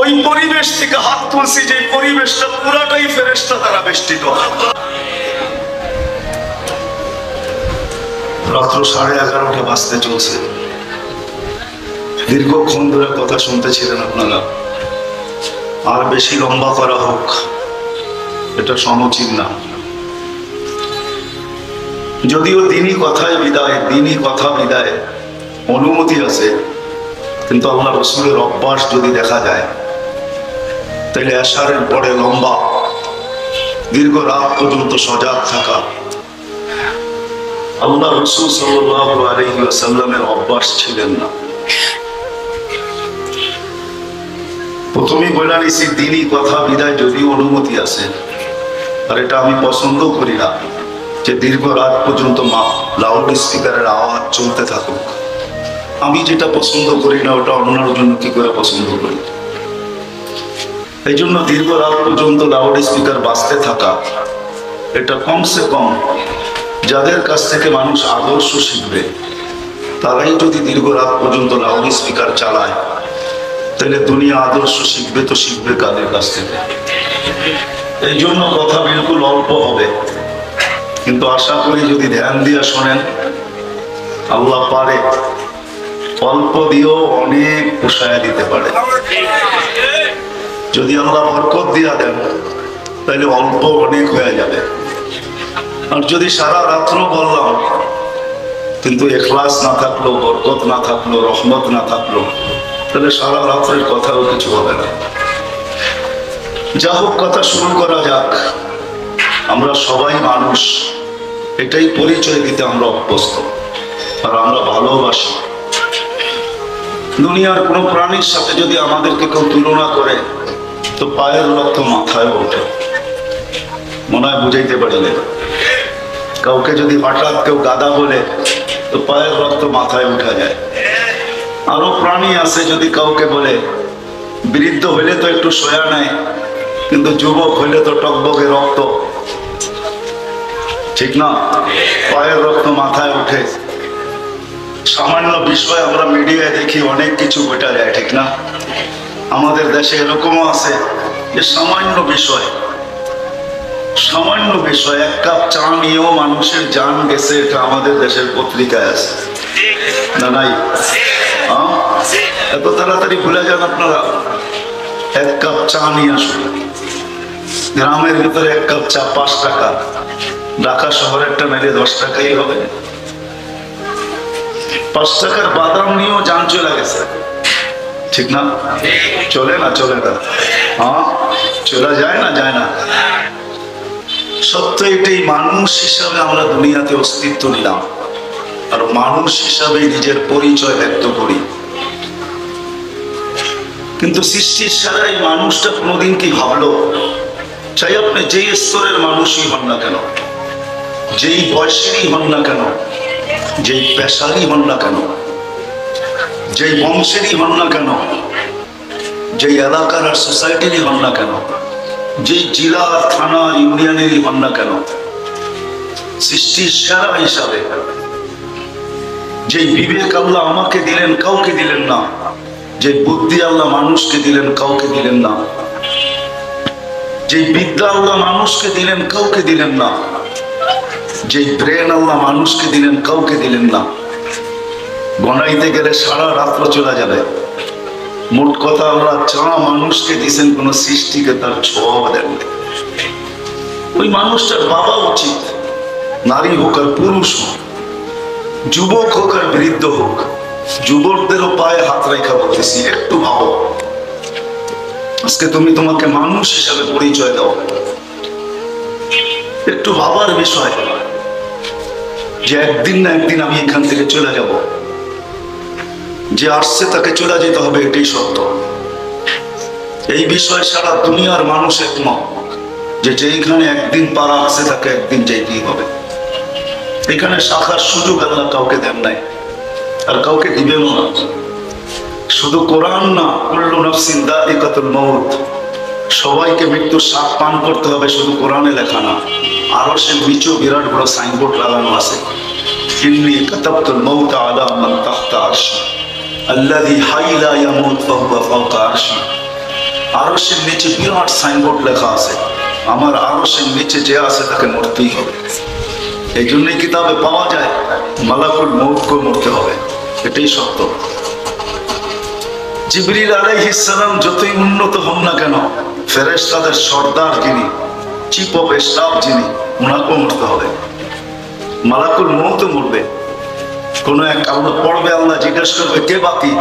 ওই পরিবেশ থেকে হাত তুলছি যে পরিবেশটা পুরাটাই ফেরেশতা দ্বারা বেষ্টিত। রাত্র 11:30 বাজতে চলছে। দীর্ঘক্ষণ ধরে কথা শুনতেছিলেন আপনারা, আর বেশি লম্বা করা হোক এটা সমুচিত না। যদিও দিনই কথায় বিদায়, দিনই কথা বিদায় অনুমতি আছে, কিন্তু আল্লাহ রাসূলের অভ্যাস যদি দেখা যায়, তাহলে এশারের পরে লম্বা দীর্ঘ রাত পর্যন্ত সজাগ থাকা আল্লাহ রাসূল সাল্লাল্লাহু আলাইহি ওয়াসাল্লামের অভ্যাস ছিলেন না। প্রথমেই বলে নিছি, দিনই কথা বিদায় যদিও অনুমতি আছে, আর এটা আমি পছন্দ করি না যে দীর্ঘ রাত পর্যন্ত লাউড স্পিকারের আওয়াজ চলতে থাকুক। আমি যেটা পছন্দ করি না ওটা অন্যের জন্য কি করে পছন্দ করি। এই জন্য দীর্ঘ রাত পর্যন্ত লাউড স্পিকার বাজতে থাকা, এটা কমসে কম যাদের কাছ থেকে মানুষ আদর্শ শিখবে, তারাই যদি দীর্ঘ রাত পর্যন্ত লাউড স্পিকার চালায়, তাহলে দুনিয়া আদর্শ শিখবে তো শিখবে কাদের কাছ থেকে? এই জন্য কথা বিলকুল অল্প হবে, কিন্তু আশা করি যদি ধ্যান দিয়ে শোনেন, আল্লাহ পারে অল্প দিয়েও অনেক পোষায় দিতে পারে। যদি আল্লাহ বরকত দিয়া দেন, তাহলে অল্প অনেক হয়ে যাবে। আর যদি সারা রাত্র বললাম কিন্তু ইখলাস না থাকলো, বরকত না থাকলো, রহমত না থাকলো, তাহলে সারা রাত্রের কথাও কিছু হবে না। যা হোক, কথা শুরু করা যাক। আমরা সবাই মানুষ, এটাই পরিচয় দিতে আমরা অভ্যস্ত, আর আমরা ভালোবাসি। দুনিয়ার কোনো প্রাণীর সাথে যদি আমাদেরকে কেউ তুলনা করে, তো পায়ের রক্ত মাথায় ওঠে। মনে হয় বুঝাইতে পারিলে। কাউকে যদি হঠাৎ কেউ গাধা বলে, তো পায়ের রক্ত মাথায় উঠা যায়। আরো প্রাণী আছে, যদি কাউকে বলে বৃদ্ধ হইলে তো একটু সয়া নেয়, কিন্তু যুবক হইলে তো টকবকে রক্ত, ঠিক না? পায়ের রক্ত মাথায় উঠে। সামান্য বিষয় আমরা মিডিয়ায় দেখি অনেক কিছু ঘটা যায়, ঠিক না? আমাদের দেশে এরকমও আছে যে সামান্য বিষয়, এক কাপ চা নিয়েও মানুষের জান গেছে, এটা আমাদের দেশের পত্রিকায় আছে না? নাই? এত তাড়াতাড়ি ভুলে যান আপনারা? এক কাপ চা নিয়ে আসুন। গ্রামের ভিতরে এক কাপ চা 5 টাকা, ঢাকা শহরেরটা মেরে 10 টাকাই হবে। 5 টাকার বাদাম নিয়েও জান চলে গেছে, ঠিক না? চলে না? চলে না? হ্যাঁ, চলে যায় না? যায় না? সত্য এটাই, মানুষ হিসাবে আমরা দুনিয়াতে অস্তিত্ব নিলাম, আর মানুষ হিসাবে নিজের পরিচয় ব্যক্ত করি। কিন্তু সৃষ্টির সারা এই মানুষটা কোনোদিন কি ভাবলো, চাই আপনি যেই স্তরের মানুষই হন না কেন, যেই বয়সেরই হন না কেন, যেই পেশারই হন না কেন, যেই বংশেরই হন না কেন, যেই এলাকার আর সোসাইটিরই হন না কেন, যেই জেলা থানা ইউনিয়নেরই হন না কেন, সৃষ্টির সেরা হিসাবে যেই বিবেক আল্লাহ আমাকে দিলেন কাউকে দিলেন না, যে বুদ্ধি আল্লাহ মানুষকে দিলেন কাউকে দিলেন না, যে বিদ্যা আল্লাহ মানুষকে দিলেন কাউকে দিলেন না, যে ব্রেন আল্লাহ মানুষকে দিলেন কাউকে দিলেন না, গণাইতে গেলে সারা রাত্র চলে যাবে। মোট কথা আল্লাহ চা মানুষকে দিয়েছেন, কোন সৃষ্টিকে তার ছোঁয়া দেন। ওই মানুষটার বাবা উচিত, নারী হোক আর পুরুষ হোক, যুবক হোক আর বৃদ্ধ হোক, যুবকদেরও পায়ে হাত রেখা বলতেছি, একটু ভাবো, আজকে তুমি তোমাকে মানুষ হিসাবে পরিচয় দাও। একটু ভাবার বিষয় যে একদিন না একদিন আমি এখান থেকে চলে যাব, যে আসছে তাকে চলে যেতে হবে, এটাই সত্য। এই বিষয় সারা দুনিয়ার মানুষ একমত যে যেখানে একদিন পারা আছে তাকে একদিন যেতেই হবে। এখানে শাখার সুযোগ আল্লাহ কাউকে দেন নাই, আর কাউকে দিবেন না। শুধু কোরআন না, কুল্লু নাফসিন যায়িকাতুল মাউত, সবাইকে মৃত্যুর স্বাদ পান করতে হবে, শুধু কোরআনে লেখা না, আরো সে নিচেও বিরাট বড় সাইনবোর্ড লাগানো আছে, ইন্নী কাতাবতুল মাউত আলা মান তাহতা আরশি আল্লাযী হাই লা ইয়ামুত ফাহুয়া ফাওকা আরশি। আরশের নিচে বিরাট সাইনবোর্ড লেখা আছে, আমার আরশের নিচে যে আছে তাকে মরতেই হবে। এই জন্যই কিতাবে পাওয়া যায় মালাকুল মউতকে মরতে হবে, এটাই সত্য। জিবরিল আলাইহিস সালাম যতই উন্নত হন না কেন, ফেরেশতাদের সর্দার যিনি, চিফ অফ স্টাফ যিনি, ওনাকেও মরতে হবে। মালাকুল মউতও মরবে। কোন এক আল্লাহ পড়বে, আল্লাহ জিজ্ঞেস করবে কে বাকি,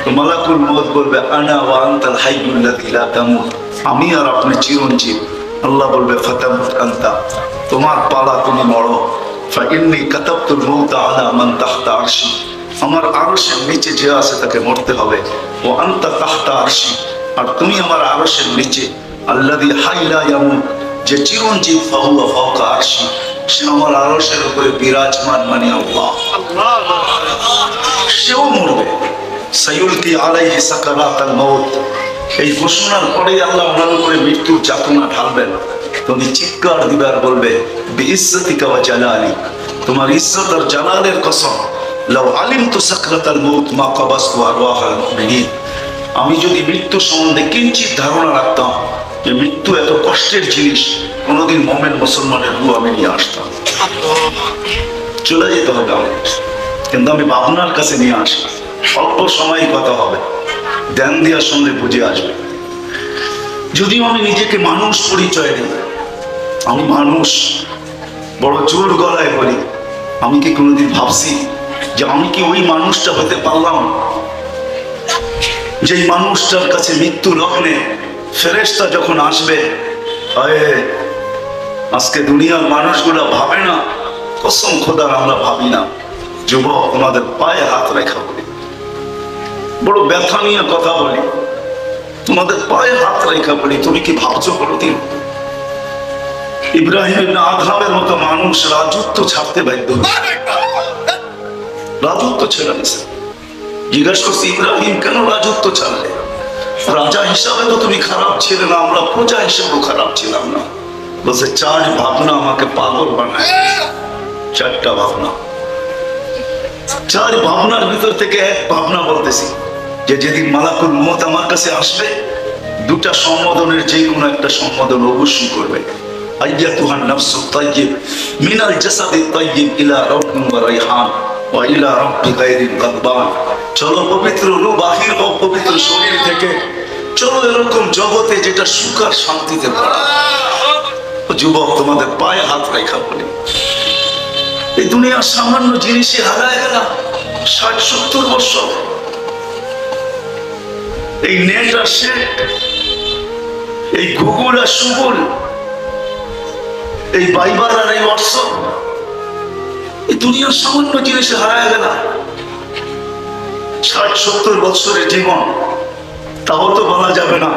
তো মালাকুল মউত বলবে আনা ওয়া আনতাল হাইয়ুল্লাযী লা তামুত, আমি আর আপনি চিরঞ্জীব। আল্লাহ বলবে ফাতামুত আনতা, তোমার পালা, তুমি মরো। ফাইন্নী কাতাবতুল মাউতা আলা মান তাহতা আরশি, আমার আরশের নিচে যে আছে তাকে মরতে হবে। ও আনতা তাহতা আরশি, আর তুমি আমার আরশের নিচে। আল্লাযী হাই লা ইয়ামুত, যে চিরঞ্জীব, ফাহুয়া ফাওকা আরশি, সে আমার আরশের উপরে বিরাজমান, মানে আল্লাহ। সেও মরবে। সাইয়ুলকি আলাইহি সাকারাতাল মাউত, এই ঘোষণার পরে আল্লাহ ওনার উপরে মৃত্যুর যাতনা ঢালবেন। তুমি চিৎকার দিবে আর বলবে বিইজ্জতিকা ওয়া জালালি, তোমার ইজ্জত আর জালালের কসম, লাউ আলিমতু সাকরাতাল মাউত মা কাবাসতু আরওয়াহাল মুমিনিন, আমি যদি মৃত্যু সম্বন্ধে কিঞ্চিত ধারণা রাখতাম যে মৃত্যু এত কষ্টের জিনিস, কোনোদিন মুমিন মুসলমানের রূহ আমি নিয়ে আসতাম। চলে যেতে হবে আমাকে, কিন্তু আমি ভাবনার কাছে নিয়ে আসি। অল্প সময় কথা হবে, ধ্যান দেওয়ার সঙ্গে বুঝে আসবে। যদিও আমি নিজেকে মানুষ পরিচয় দিই, আমি মানুষ, বড় জোর গলায় বলি, আমি কি কোনোদিন ভাবছি যে আমি কি ওই মানুষটা হতে পারলাম যেই মানুষটার কাছে মৃত্যু লগ্নে ফেরেশতা যখন আসবে, আজকে দুনিয়ার মানুষগুলো ভাবে না, কসম খোদার আমরা ভাবি না। যুবক, তোমাদের পায়ে হাত রেখা বলি, বড় ব্যথা নিয়ে কথা বলি, তোমাদের পায়ে হাত রেখা বলি, তুমি কি ভাবছো কোনোদিন ইব্রাহিম ইবনে আদহামের মতো মানুষ রাজত্ব ছাড়তে বাধ্য হয়েছে? রাজত্ব ছেড়ে দিয়েছে। জিজ্ঞাসা করছি ইব্রাহিম কেন রাজত্ব ছাড়লে? রাজা হিসাবে তো তুমি খারাপ ছিলে না, আমরা প্রজা হিসেবেও খারাপ ছিলাম না। বলছে 4 ভাবনা আমাকে পাগল বানায়। 4টা ভাবনা, 4 ভাবনার ভিতর থেকে এক ভাবনা বলতেছি যে যেদিন মালাকুল মউত আমার কাছে আসবে, 2টা সম্বোধনের যে কোনো একটা সম্বোধন অবশ্যই করবে। আইয়াতুহান নাফসুত তাইয়্যিব মিনাল জাসাদিত তাইয়্যিব ইলা রাউহিন ওয়া রাইহান ওয়া ইলা রাব্বি গায়রিল গাদবান। চলো পবিত্র রূহ বাহির হও পবিত্র শরীর থেকে, চলো এরকম জগতে যেটা সুখ আর শান্তিতে ভরা। যুবক, তোমাদের পায়ে হাত রেখা বলি, এই দুনিয়ার সামান্য জিনিসই হারায় গেলাম। 60-70 বছর। এই নেট আসে, এই গুগল আর সুগল, এই বাইবার আর এই হোয়াটসঅ্যাপ, এই দুনিয়ার সামান্য জিনিসে হারায় গেল। 60-70 বছরের জীবন, তাও তো বলা যাবে না।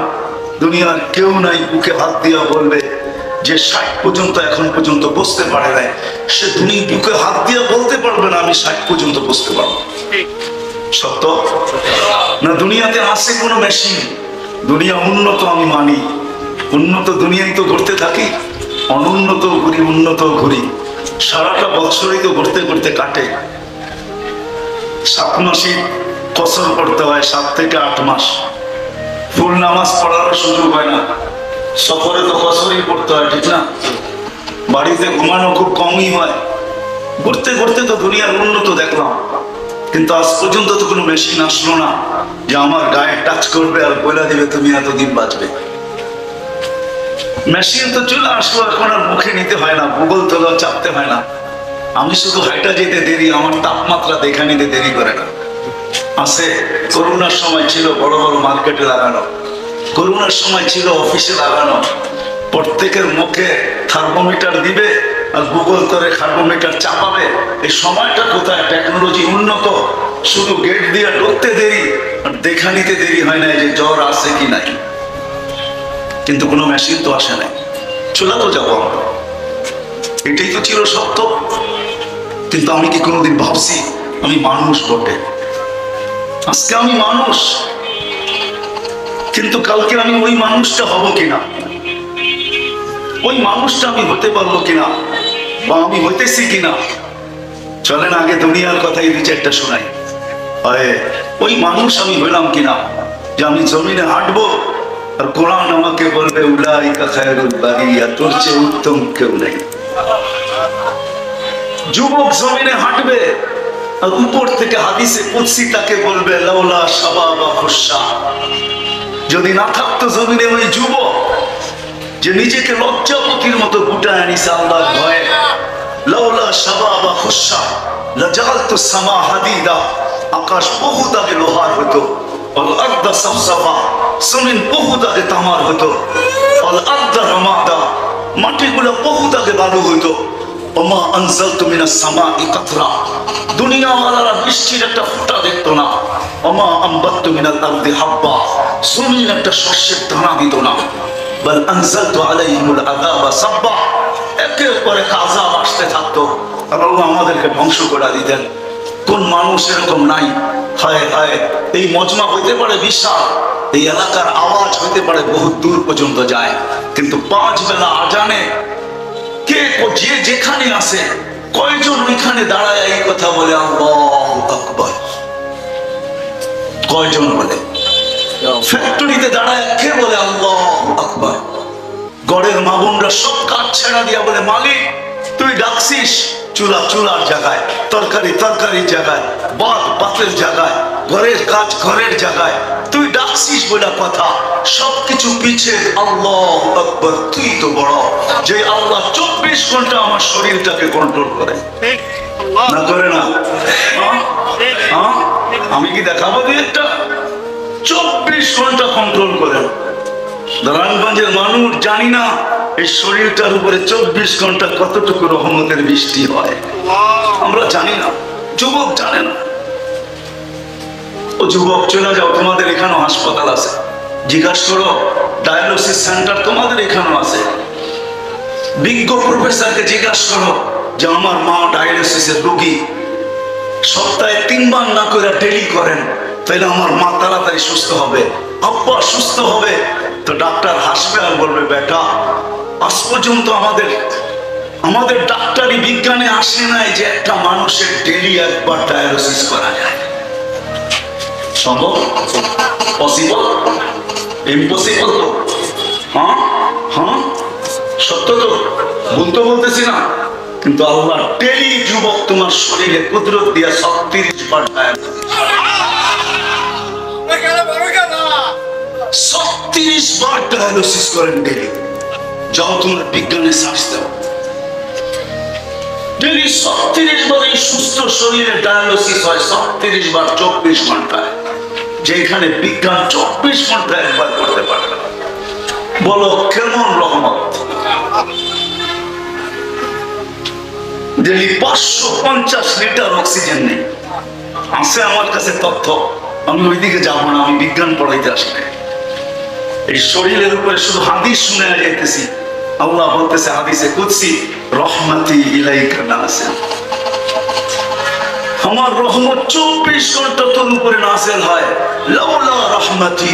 দুনিয়ার কেউ নাই বুকে হাত দিয়া বলবে যে 60 পর্যন্ত এখন পর্যন্ত বসতে পারে নাই, সে দুনিয়া বুকে হাত দিয়া বলতে পারবে না আমি 60 পর্যন্ত বসতে পারবো। সত্য না? দুনিয়াতে আছে কোনো মেশিন? দুনিয়া উন্নত আমি মানি, উন্নত দুনিয়ায় তো ঘুরতে থাকি, অনুন্নত ঘুরি, উন্নত ঘুরি। সারাটা বছরই তো ঘুরতে ঘুরতে কাটে। 7 মাসই কসর করতে হয়, 7 থেকে 8 মাস। ফুল নামাজ পড়ার সুযোগ হয় না, সফরে তো কসরই পড়তে হয়, ঠিক না? বাড়িতে ঘুমানো খুব কমই হয়। ঘুরতে ঘুরতে তো দুনিয়ার উন্নত দেখলাম, কিন্তু আজ পর্যন্ত তো কোনো মেশিন আসলো না যে আমার গায়ে টাচ করবে আর বলে দিবে তুমি এতদিন বাঁচবে। মেশিন তো চলে আসলো, এখন আর মুখে নিতে হয় না, গুগল তোলা চাপতে হয় না। আমি শুধু হাইটা যেতে দেরি, আমার তাপমাত্রা দেখা নিতে দেরি করে না। আছে, করোনার সময় ছিল বড় বড় মার্কেটে লাগানো, করোনার সময় ছিল অফিসে লাগানো, প্রত্যেকের মুখে থার্মোমিটার দিবে আর গুগল করে থার্মোমিটার চাপাবে। এই সময়টা কোথায়? টেকনোলজি উন্নত, শুধু গেট দিয়ে ঢুকতে দেরি আর দেখা নিতে দেরি হয় না যে জ্বর আছে কি নাই। কিন্তু কোনো মেশিন তো আসে নাই, চলে তো যাবো আমরা, এটাই তো ছিল সত্য। কিন্তু আমি কি কোনোদিন ভাবছি আমি মানুষ বটে? আজকে আমি মানুষ, কিন্তু কালকে আমি ওই মানুষটা হব কিনা, ওই মানুষটা আমি হতে পারবো কিনা, বা আমি হইতেছি কিনা। চলেন আগে দুনিয়ার কথাই 2-4টা শোনাই। ওই মানুষ আমি হইলাম কিনা, যে আমি জমিনে হাঁটবো আর কোরআন আমাকে বলবে উলাইকা খায়রুল বারিয়া, তোর চেয়ে উত্তম কেউ নেই। যুবক জমিনে হাঁটবে আর উপর থেকে হাদিসে কুদসি তাকে বলবে লাউলা শাবাবা খুশা, যদি না থাকতো জমিনে ওই যুবক যে নিজেকে লজ্জাপতির মতো গুটায় আনিছে আল্লাহর ভয়ে, লাউলা শাবাবা খুশা লাজালতু সামা হাদিদা, আকাশ বহুত আগে লোহার হতো, ওয়াল আরদা সাফসাফা, জমিন বহুত আগে তামার হতো, ওয়াল আরদা রামাদা, মাটিগুলো বহুত আগে বালু হতো, ওমা আনজালতু মিনাস সামাই কাতরা, দুনিয়াওয়ালারা বৃষ্টির একটা ফোঁটা দেখতো না, ওমা আনবাততু মিনাল আরদি হাব্বা, জমিন একটা শস্যের দানা দিত না, বাল আনজালতু আলাইহিমুল আযাবা সাব্বা, একের পর এক আযাব আসতে থাকতো, আল্লাহ আমাদেরকে ধ্বংস করে দিতেন। কোন মানুষ এরকম নাই? হায় হায়, এই মজমা হইতে পারে বিশাল, এই এলাকার আওয়াজ হইতে পারে বহুত দূর পর্যন্ত যায়, কিন্তু 5 বেলা আজানে কে যে যেখানে আছে কয়জন ওইখানে দাঁড়ায় এই কথা বলে আল্লাহু আকবার? কয়জন বলে? ফ্যাক্টরিতে দাঁড়ায় কে বলে আল্লাহু আকবার? গড়ের মা বোনরা সব কাজ ছেড়া দিয়া বলে মালিক তুই ডাকছিস, চুলা চুলার জায়গায়, তরকারি তরকারির জায়গায়, ভাত ভাতের জায়গায়, ঘরের কাজ ঘরের জায়গায়, তুই ডাকছিস বলে কথা, সবকিছু পিছে আল্লাহু আকবার। তুই তো বড়, যে আল্লাহ 24 ঘন্টা আমার শরীরটাকে কন্ট্রোল করে, না করে না? আমি কি দেখাবো একটা 24 ঘন্টা কন্ট্রোল করেন? নারায়ণগঞ্জের মানুষ জানি না এই শরীরটার উপরে 24 ঘন্টা কতটুকু রহমতের বৃষ্টি হয়, আমরা জানি না, যুবক জানে না। ও যুবক চলে যাও, তোমাদের এখানেও হাসপাতাল আছে, জিজ্ঞাসা করো, ডায়ালিসিস সেন্টার তোমাদের এখানেও আছে। বিজ্ঞ প্রফেসরকে জিজ্ঞাসা করো যে আমার মা ডায়ালিসিসের রোগী, সপ্তাহে 3 বার না করে ডেলি করেন, তাইলে আমার মা তাড়াতাড়ি সুস্থ হবে, আব্বা সুস্থ হবে। তো ডাক্তার হাসবে আর বলবে বেটা আজ পর্যন্ত আমাদের ডাক্তারি বিজ্ঞানে আসে নাই যে একটা মানুষের ডেলি একবার ডায়ালিসিস করা যায়। সম্ভব? পসিবল? ইম্পসিবল তো? হ্যাঁ সত্য তো, ভুল তো বলতেছি না। কিন্তু আল্লাহ ডেলি যুবক তোমার শরীরে কুদরত দিয়া 36 বার ডায়ালিসিস, 36 বার ডায়ালিসিস করেন ডেলি। যাও তোমার বিজ্ঞানে সার্চ দাও, ডেলি 36 বার এই সুস্থ শরীরে ডায়ালিসিস হয়, 36 বার 24 ঘন্টায়, যেখানে বিজ্ঞান 24 ঘন্টায় একবার করতে পারে না। বলো কেমন রহমত! ডেলি 550 লিটার অক্সিজেন নেই। আছে আমার কাছে তথ্য, আমি ওইদিকে যাবো না, আমি বিজ্ঞান পড়াইতে আসলে। এই শরীরের উপরে শুধু হাদিস শুনে যাইতেছি। আল্লাহ বলতেছে হাদিসে কুদসি, রহমতি ইলাইকা নাসিল, আমার রহমত 24 ঘন্টা তোর উপরে নাযিল হয়। লাউলা রহমতি,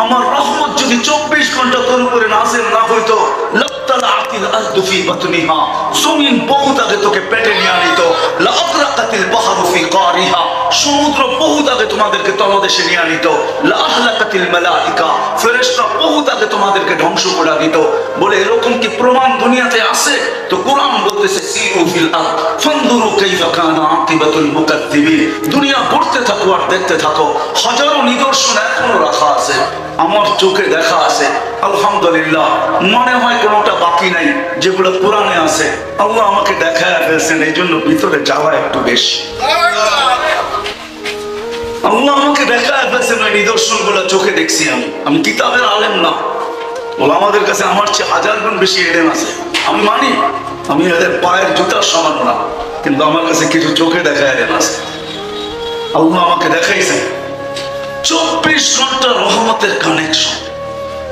আমার রহমত যদি 24 ঘন্টা তোর উপরে নাযিল না হইতো, লাতালাতিল আরদু ফি বাতনিহা, জমিন বহুত আগে তোকে পেটে নিয়ে আনিত। লাআগরাকাতিল বাহরু ফি কারিহা, সমুদ্র বহুত আগে তোমাদেরকে তলদেশে নিয়ে আনিত। লাআহলাকাতিল মালাইকা, ফেরেশতা বহুত আগে তোমাদেরকে ধ্বংস করে দিত। বলে এরকম কি প্রমাণ দুনিয়াতে আছে? তো কোরআন বলতেছে সিরু ফিল আরদ ফানদুরু কাইফা কানা আকিবাতুল মুকাদ্দিবিন। দুনিয়া পড়তে থাকো আর দেখতে থাকো, হাজারো নিদর্শন এখনো রাখা আছে, আমার চোখে দেখা আছে। আলহামদুলিল্লাহ, মনে হয় কোনোটা বাকি নাই যেগুলো কোরআনে আছে। আল্লাহ আমাকে দেখায় ফেলছেন, এই জন্য ভিতরে যাওয়া একটু বেশি। আল্লাহ আমাকে দেখায় ফেলছেন, ওই নিদর্শন গুলো চোখে দেখছি। আমি কিতাবের আলেম না, বলে আমাদের কাছে আমার চেয়ে 1000 গুণ বেশি এলেম আছে। আমি মানি আমি এদের পায়ের জুতার সমান না, কিন্তু আমার কাছে কিছু চোখে দেখা এলেম আছে। আল্লাহ আমাকে দেখাইছেন 24 ঘন্টা রহমতের কানেকশন।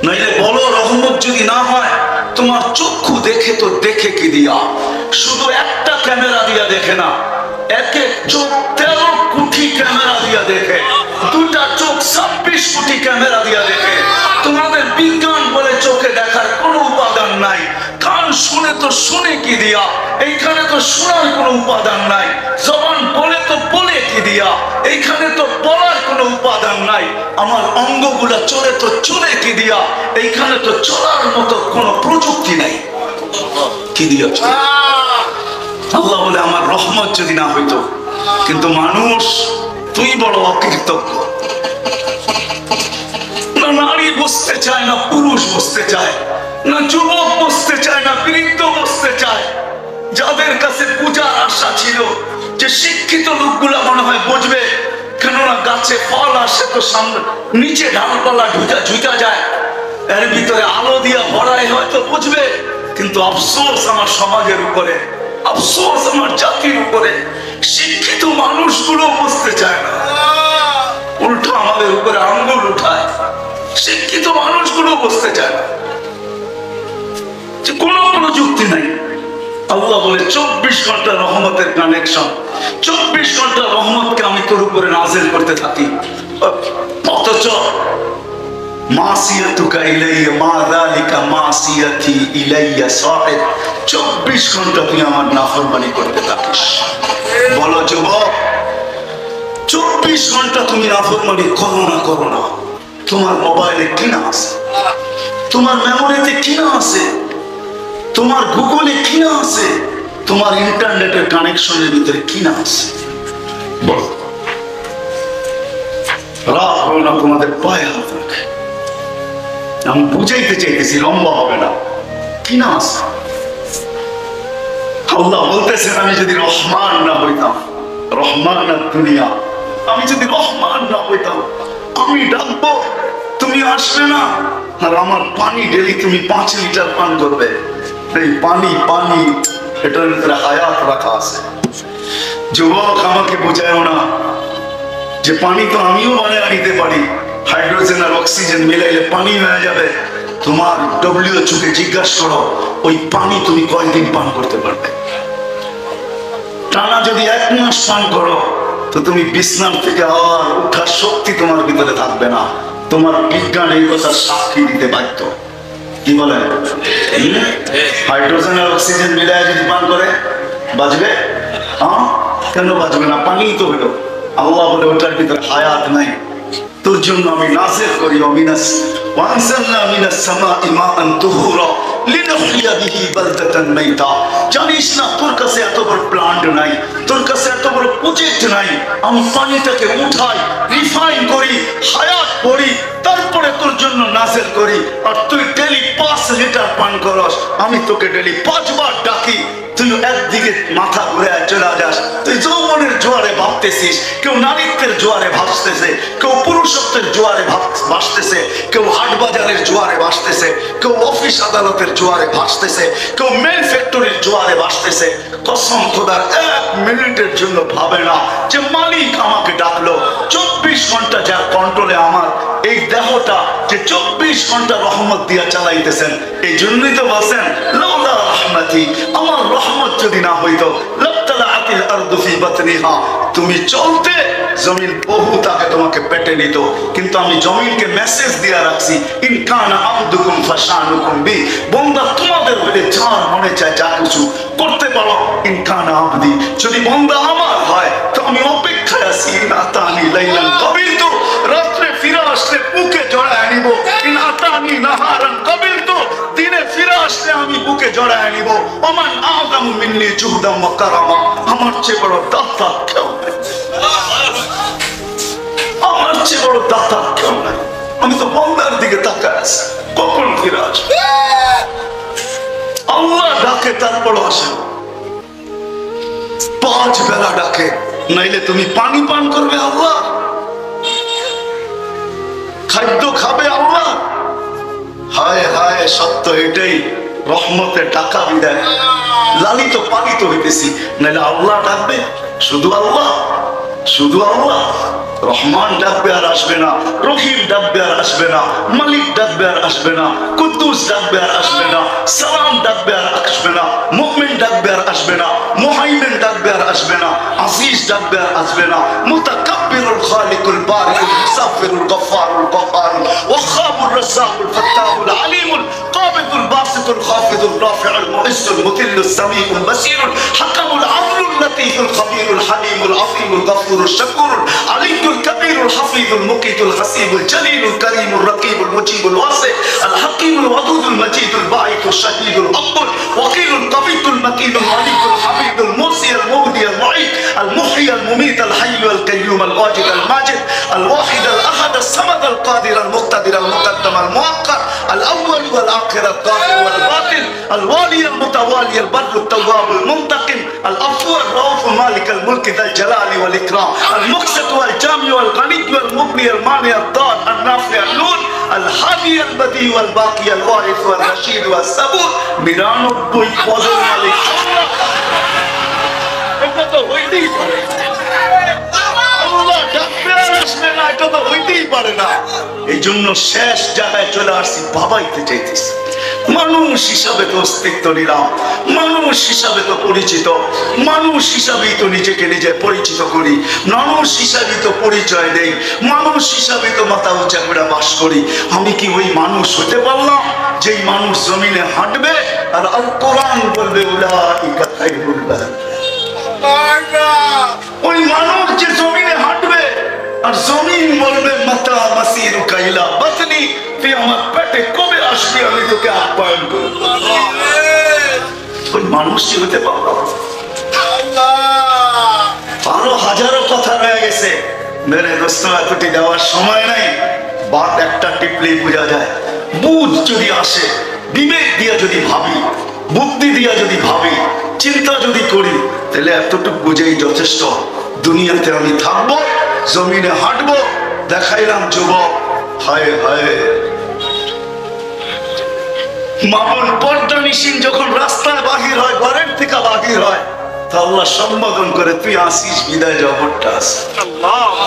নইলে বলো রহমত যদি না হয়, তোমার চক্ষু দেখে তো দেখে কি দিয়া? শুধু একটা ক্যামেরা দিয়া দেখে না, এক এক চোখ 13 কোটি ক্যামেরা দিয়া দেখে, দুটা চোখ 26 কোটি ক্যামেরা দিয়া দেখে। তোমাদের বিজ্ঞান বলে চোখে দেখার কোনো উপাদান নাই, কান শুনে তো শুনে কি দিয়া? এইখানে তো শোনার কোনো উপাদান নাই। জবান বলে তো বলে কি দিয়া? এইখানে তো বলার কোনো উপাদান নাই। আমার অঙ্গগুলা চলে তো চলে কি দিয়া? এইখানে তো চলার মতো কোনো প্রযুক্তি নাই। কি দিয়া? আল্লাহ বলে আমার রহমত যদি না হইতো। কিন্তু মানুষ, তুই বড় অকৃতজ্ঞ। না নারী বসতে চায়, না পুরুষ বসতে চায়, না যুবক বসতে চায়, না বৃদ্ধ বসতে চায়। যাদের কাছে পূজার আশা ছিল যে শিক্ষিত লোকগুলা মনে হয় বুঝবে, কেননা গাছে ফল আসে তো সামনে নিচে ডালপালা ঝুঁকা যায়, এর ভিতরে আলো দিয়া ভরাই হয়তো বুঝবে। কিন্তু আফসোস আমার সমাজের উপরে, আফসোস আমার জাতির উপরে, শিক্ষিত মানুষগুলো বুঝতে চায় না, উল্টো আমাদের উপরে আঙ্গুল উঠায়। শিক্ষিত মানুষগুলো বুঝতে চায় না যে কোনো প্রযুক্তি নাই। আল্লাহ বলে 24 ঘন্টা রহমতের কানেকশন, 24 ঘন্টা রহমতকে আমি তোর উপরে নাযিল করতে থাকি। অথচ মাসিয়াতুকা ইলাইয়া মা যালিকা মাসিয়াতি ইলাইয়া সাহিব, 24 ঘন্টা তুই আমার নাফরমানি করতে থাকিস। বলো যুবক, 24 ঘন্টা তুমি নাফরমানি করো না। তোমার মোবাইলে কিনা আছে, তোমার মেমোরিতে কিনা আছে, তোমার গুগলে কিনা আছে, তোমার ইন্টারনেটের কানেকশনের ভিতরে কিনা আছে। বলো, রাগ হবে না, তোমাদের পায়ে হাত রাখে। আমি বুঝাইতে চাইতেছি, লম্বা হবে না। কিনা আছে? আল্লাহ বলতেছেন, আমি যদি রহমান না হইতাম, রহমান না দুনিয়া, আমি যদি রহমান না হইতাম, আমি ডাকবো, তুমি আসবে না। আর আমার পানি ডেলি তুমি 5 লিটার পান করবে। এই পানি এটার ভিতরে হায়াত রাখা আছে। যুবক, আমাকে বোঝায়ও না যে পানি তো আমিও বানিয়ে নিতে পারি, হাইড্রোজেন আর অক্সিজেন মিলাইলে পানি হয়ে যাবে। তোমার WHO কে জিজ্ঞাসা করো, ওই পানি তুমি কয়দিন পান করতে পারবে? টানা যদি 1 মাস পান করো, তো তুমি বিছানা থেকে আর উঠার শক্তি তোমার ভিতরে থাকবে না। তোমার বিজ্ঞান এই কথা সাক্ষী দিতে বাধ্য। কি বলেন? হাইড্রোজেন আর অক্সিজেন মিলায় যদি পান করে বাঁচবে? কেন বাঁচবে না? পানি তো হলো। আল্লাহ বলে ওটার ভিতরে হায়াত নাই। তোর জন্য আমি নাযিল করি ওয়ানসালনা মিনাস সামাই মাআন তুহুরা লিনুহইয়া বিহি বালদাতান মাইতা। জানিস না তোর কাছে এত বড় প্ল্যান্ট নাই, তোর কাছে এত বড় প্রজেক্ট নাই। আমি পানিটাকে উঠাই, রিফাইন করি, হায়াত করি, তারপরে তোর জন্য নাযিল করি। আর তুই ডেলি 5 লিটার পান করস, আমি তোকে ডেলি 5 বার ডাকি, তুই একদিকে মাথা ঘুরে চলে যাস। তুই যৌবনের জোয়ারে ভাবতেছিস, কেউ নারীত্বের জোয়ারে ভাসতেছে, কেউ পুরুষত্বের জোয়ারে ভাসতেছে, কেউ হাট বাজারের জোয়ারে ভাসতেছে, কেউ অফিস আদালতের জোয়ারে ভাসতেছে, কেউ মেন ফ্যাক্টরির জোয়ারে ভাসতেছে। কসম খোদার 1 মিনিটের জন্য ভাবে না যে মালিক আমাকে ডাকলো। 24 ঘন্টা যার কন্ট্রোলে আমার এই দেহটা, যে 24 ঘন্টা রহমত দিয়া চালাইতেছেন। এই জন্যই তো বলছেন লাউলা রাহমাতি, আমার রহমত যদি না হইতো লাবতালাআতিল আরদু ফি বাতনিহা, তুমি চলতে জমিন বহু তাকে তোমাকে পেটে নিত। কিন্তু আমি জমিনকে মেসেজ দিয়া রাখছি, ইন কানা আবদুকুম ফাশানুকুম বি, বান্দা তোমাদের হলে যার মনে চায় যা কিছু করতে পারো। ইন কানা আবদি, যদি বান্দা আমার হয় তো আমি অপেক্ষায় আছি। নাতানি লাইলান কবিলতু, রাত্রে ফিরে আসলে বুকে জড়ায় নিব। ইন আতানি নাহারান কবিলতু, দিনে ফিরে আসলে আমি বুকে জড়ায় নিব। ওমান আযামু মিন্নি জুহদাম ওয়া কারামা, আমার চেয়ে বড় দাতা কেউ নাই, আমার চেয়ে বড় দাতা কেউ নাই। আমি তো বান্দার দিকে তাকায় আছি, কখন ফিরে আসবে। আল্লাহ ডাকে তারপর আসে, 5 বেলা ডাকে, নাইলে তুমি পানি পান করবে আল্লাহ, খাদ্য খাবে আল্লাহ। হায় হায়, সত্য এটাই, রহমতে টাকা বিদায় লালিত পালিত হইতেছি, নাইলে আল্লাহ ডাকবে, শুধু আল্লাহ, শুধু আল্লাহ। রহমান ডাকবে আর আসবে না, রহিম ডাকবে আর আসবে না, মালিক ডাকবে আর আসবে না, কুদ্দুস ডাকবে আর আসবে না, সালাম ডাকবে আর আসবে না, মুমিন ডাকবে আর আসবে না, মুহাইমিন ডাকবে আর আসবে না, আজিজ ডাকবে আর আসবে না, মুতাকাব্বিরুল খালিকুল বারিকুল মুসাফিরুল গফফারুল কহ্হারুল ওয়াহ্হাবুর রাজ্জাকুল ফাত্তাহুল আলিমুল কাবিদুল বাসিতুল খাফিদুল রাফিউল মুইজ্জুল মুতিল্লুস সামিউল বাসীরুল হাকামুল আদলুল লতীফুল খবীরুল হালিমুল আযীমুল গফুরুশ শাকুরুল আলিম الكبير الحفيظ المقيت الحسيب الجليل الكريم الرقيب المجيب الواسع الحكيم الودود المجيد الباعث الشهيد الأفضل وكيل القوي المتين المليك الحميد الموصي المبدي المعيد المحيي المميت الحي القيوم الواجد الماجد الواحد الأحد الصمد القادر المقتدر المقدم المؤخر الأول والآخر الظاهر والباطن الوالي المتوالي البر التواب المنتقم العفو الرؤوف مالك الملك ذا الجلال والإكرام المقسط والجامع والغني والمغني المانع الضار النافع النور الهادي البديع والباقي الوارث والرشيد والصبور নিরানব্বই পদের মালিক এটা তো হইতেই পারে, আল্লাহ ডাকবে আর আসবে না, এটা তো হইতেই পারে না। এই জন্য শেষ জায়গায় চলে আসছি, ভাবাইতে চাইতেছি। মানুষ হিসাবে তো অস্তিত্ব নিলাম, মানুষ হিসাবে তো পরিচিত, মানুষ হিসাবেই তো নিজেকে নিজে পরিচিত করি, মানুষ হিসাবেই তো পরিচয় দেই, মানুষ হিসাবে তো মাথা উঁচা করে বাস করি। আমি কি ওই মানুষ হতে পারলাম যেই মানুষ জমিনে হাঁটবে আর আল কোরআন বলবে উলাইকা খায়রুল বারিয়া? ওই মানুষ যে জমিনে হাঁটবে আর জমিন বলবে মাতা মাসিরুকা ইলা বাতনি, তুই আমার পেটে কবে আসবি, আমি তোকে আহ্বান করব। ওই মানুষই হতে পারলাম। আরো হাজারো কথা রয়ে গেছে, মেরে দোস্ত এতটি দেওয়ার সময় নাই। বাত একটা টিপলেই বোঝা যায়। বুঝ যদি আসে, বিবেক দিয়া যদি ভাবি, বুদ্ধি দিয়া যদি ভাবি, চিন্তা যদি করি, তাহলে এতটুকু বুঝেই যথেষ্ট। দুনিয়াতে আমি থাকবো, জমিনে হাঁটবো, দেখাইলাম যুবক। হায় হায়, মামুন পর্দা নিশিন যখন রাস্তায় বাহির হয়, ঘরের থেকে বাহির হয়, তা আল্লাহ সম্বোধন করে, তুই আসিস, বিদায় জগৎটা আস।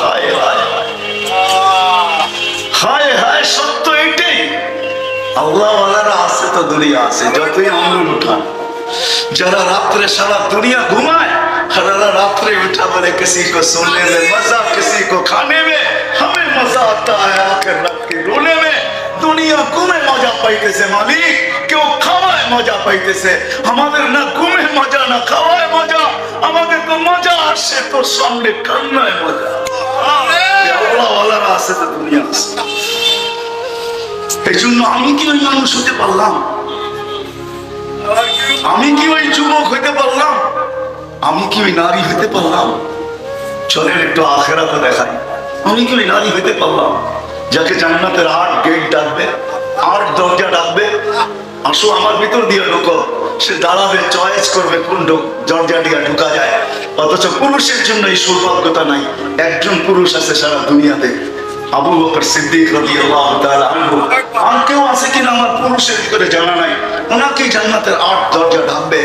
হায় হায় হায় হায়, সত্য এটাই। আল্লাহ ওয়ালারা আছে তো দুনিয়া আছে, যতই আঙ্গুল উঠান। যারা রাত্রে সারা দুনিয়া ঘুমায়, हरा रात्रि उठा बोले किसी को सोने में मजा, किसी को खाने में, हमें मजा आता है आकर रात के रोने में। दुनिया घूमे मजा पाइतेছে মালিক, কেউ খাওয়ায় মজা পাইতেছে। আমাদের না ঘুমে মজা, না খাওয়ায় মজা, আমাদের তো মজা আসে তোর সামনে কান্নায় মজা। আল্লাহ ওয়ালারা আছে তো দুনিয়া আছে। এই জন্য আমি কি ওই মানুষ হতে পারলাম? আমি কি ওই যুবক হইতে পারলাম? আমি কি ওই নারী হইতে পারলাম? চলেন একটু আখিরাতে দেখাই। আমি কি ওই নারী হইতে পারলাম যাকে জান্নাতের 8 গেট ডাকবে, 8 দরজা ডাকবে, আসো আমার ভিতর দিয়ে ঢোকো, সে দাঁড়াবে, চয়েস করবে কোন দরজা দিয়ে ঢুকা যায়। অথচ পুরুষের জন্য এই সৌভাগ্যতা নাই। একজন পুরুষ আছে সারা দুনিয়াতে, আবু বকর সিদ্দিক রাদিয়াল্লাহু তাআলা আনহু। আর কেউ আছে কিনা আমার পুরুষের ভিতরে জানা নাই। ওনাকেই জান্নাতের 8 দরজা ডাকবে।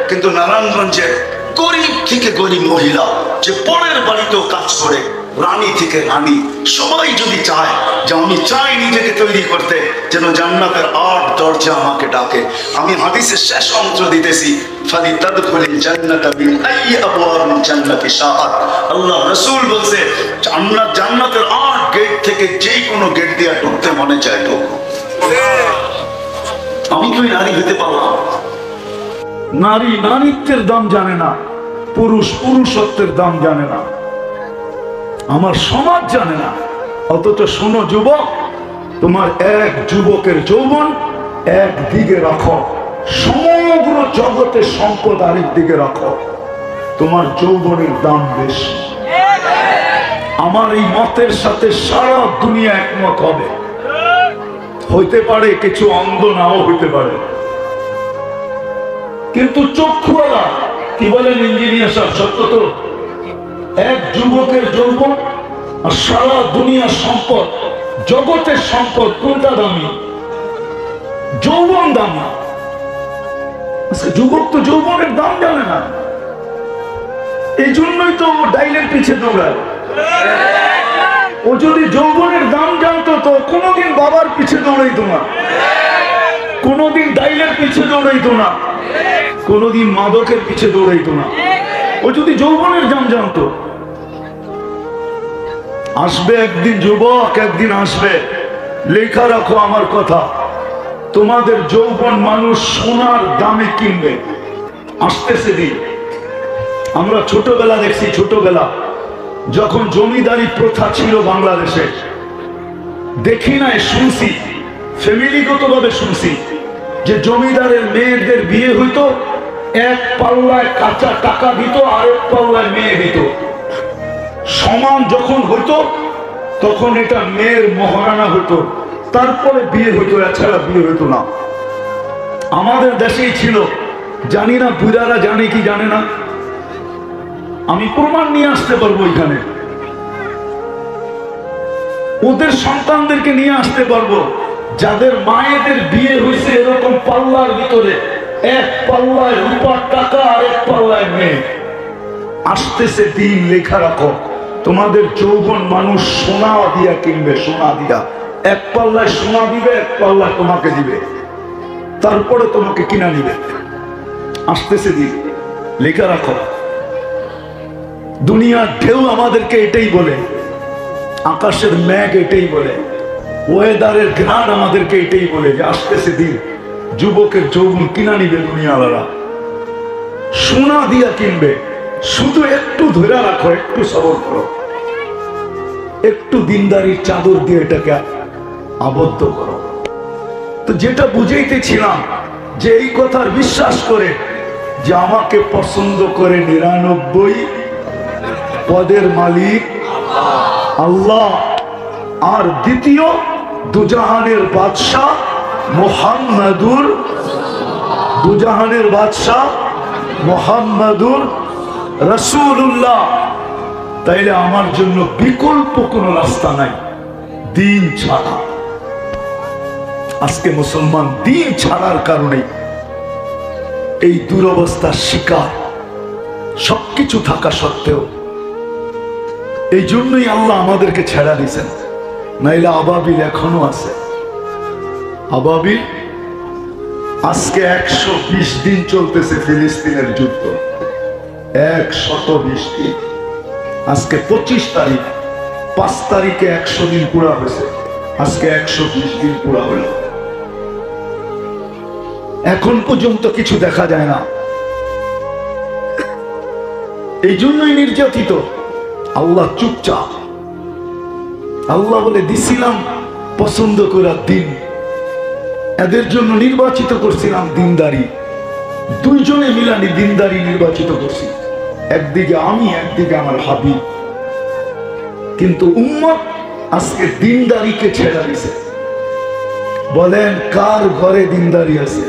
কিন্তু নারায়ণগঞ্জের গরিব থেকে গরিব মহিলা, যে পরের বাড়িতেও কাজ করে, রানী থেকে রানী, সবাই যদি চায় যে আমি চাই নিজেকে তৈরি করতে যেন জান্নাতের 8 দরজা আমাকে ডাকে। আমি হাদিসের শেষ অংশ দিতেছি, ফালিতাদখুলিল জান্নাতা মিন আইয়ি আবওয়াবিল জান্নাতি শাআত। আল্লাহ রাসূল বলছে জান্নাতের 8 গেট থেকে যেই কোনো গেট দিয়ে ঢুকতে মনে চায় ঢুকো। আমি কি নারী হতে পারলাম? নারী নারীত্বের দাম জানে না, পুরুষ পুরুষত্বের দাম জানে না, আমার সমাজ জানে না। অথচ শোনো যুবক, তোমার এক যুবকের যৌবন একদিকে রাখো, সমগ্র জগতের সম্পদ আরেক দিকে রাখো, তোমার যৌবনের দাম বেশি। আমার এই মতের সাথে সারা দুনিয়া একমত হবে। হইতে পারে কিছু অন্ধ নাও হইতে পারে, কিন্তু চক্ষুওয়ালা কি বলেন ইঞ্জিনিয়ার সাহেব, সত্য তো? এক যুবকের যৌবন আর সারা দুনিয়ার সম্পদ, জগতের সম্পদ, কোনটা দামি? যৌবন দামি। যুবক তো যৌবনের দাম জানে না, এই জন্যই তো ও ডাইলের পিছে দৌড়ায়। ও যদি যৌবনের দাম জানতো তো কোনোদিন বাবার পিছে দৌড়াইতো না, কোনোদিন ডাইলের পিছে দৌড়াইতো না, কোনোদিন মাদকের পিছে দৌড়াইতো না। ও যদি যৌবনের দাম জানতো। আসবে একদিন যুবক, একদিন আসবে, লেখা রাখো আমার কথা, তোমাদের যৌবন মানুষ সোনার দামে কিনবে। আসতেছে দিন। আমরা ছোটবেলা দেখছি, ছোটবেলা যখন জমিদারি প্রথা ছিল বাংলাদেশে, দেখি নাই, শুনছি, ফ্যামিলিগতভাবে শুনছি যে জমিদারের মেয়েদের বিয়ে হইতো, এক পাল্লায় কাঁচা টাকা দিত, আরেক পাল্লায় মেয়ে দিত। সমান যখন হইতো তখন এটা মেয়ের মহারানা হইতো, তারপরে বিয়ে হইতো, এছাড়া বিয়ে হইতো না। আমাদের দেশেই ছিল, জানি না বুড়ারা জানে কি জানে না, আমি প্রমাণ নিয়ে আসতে পারবো এখানে, ওদের সন্তানদেরকে নিয়ে আসতে পারবো যাদের মায়েদের বিয়ে হয়েছে এরকম পাল্লার ভিতরে, এক পাল্লায় রূপার টাকা আর এক পাল্লায় মেয়ে। আসতেছে দিন, লেখা রাখো, তোমাদের যৌবন মানুষ সোনা দিয়া কিনবে, সোনা দিয়া। এক পাল্লায় সোনা দিবে, এক পাল্লায় তোমাকে দিবে, তারপরে তোমাকে কিনা নিবে। আসতেছে দিন, লেখা রাখো। দুনিয়ার ঢেউ আমাদেরকে এটাই বলে, আকাশের মেঘ এটাই বলে, ওয়েদারের ঘ্রাণ আমাদেরকে এটাই বলে যে আসতেছে দিন, যুবকের যৌবন কিনা নিবে দুনিয়াওয়ালারা, সোনা দিয়া কিনবে। শুধু একটু ধরে রাখো, একটু সবর করো, একটু দিনদারির চাদর দিয়ে এটাকে আবদ্ধ করো। তো যেটা বুঝাইতেছিলাম যে এই কথার বিশ্বাস করে যে আমাকে পছন্দ করে 99 পদের মালিক আল্লাহ, আর দ্বিতীয় দুজাহানের বাদশাহ মুহাম্মাদুর, দুজাহানের বাদশাহ মুহাম্মাদুর রাসূলুল্লাহ, তাইলে আমার জন্য বিকল্প কোনো রাস্তা নাই দিন ছাড়া। আজকে মুসলমান দিন ছাড়ার কারণে এই দুরবস্থার শিকার, সবকিছু থাকা সত্ত্বেও। এই জন্যই আল্লাহ আমাদেরকে ছেড়া দিয়েছেন, নাইলে আবাবিল এখনো আছে। আবাবিল আজকে 120 দিন চলতেছে ফিলিস্তিনের যুদ্ধ, 120 দিন। আজকে 25 তারিখ, 5 তারিখে 100 দিন পুরা হয়েছে, আজকে 120 দিন পুরা হইল। এখন পর্যন্ত কিছু দেখা যায় না। এই জন্যই নির্যাতিত। আল্লাহ চুপচাপ। আল্লাহ বলে দিছিলাম পছন্দ করার দিন, এদের জন্য নির্বাচিত করছিলাম দিনদারি, দুইজনে মিলানি দিনদারি নির্বাচিত করছি, একদিকে আমি, একদিকে আমার হাবিব। কিন্তু উম্মত আজকে দিনদারিকে ছেড়ে দিছে। বলেন কার ঘরে দিনদারি আছে?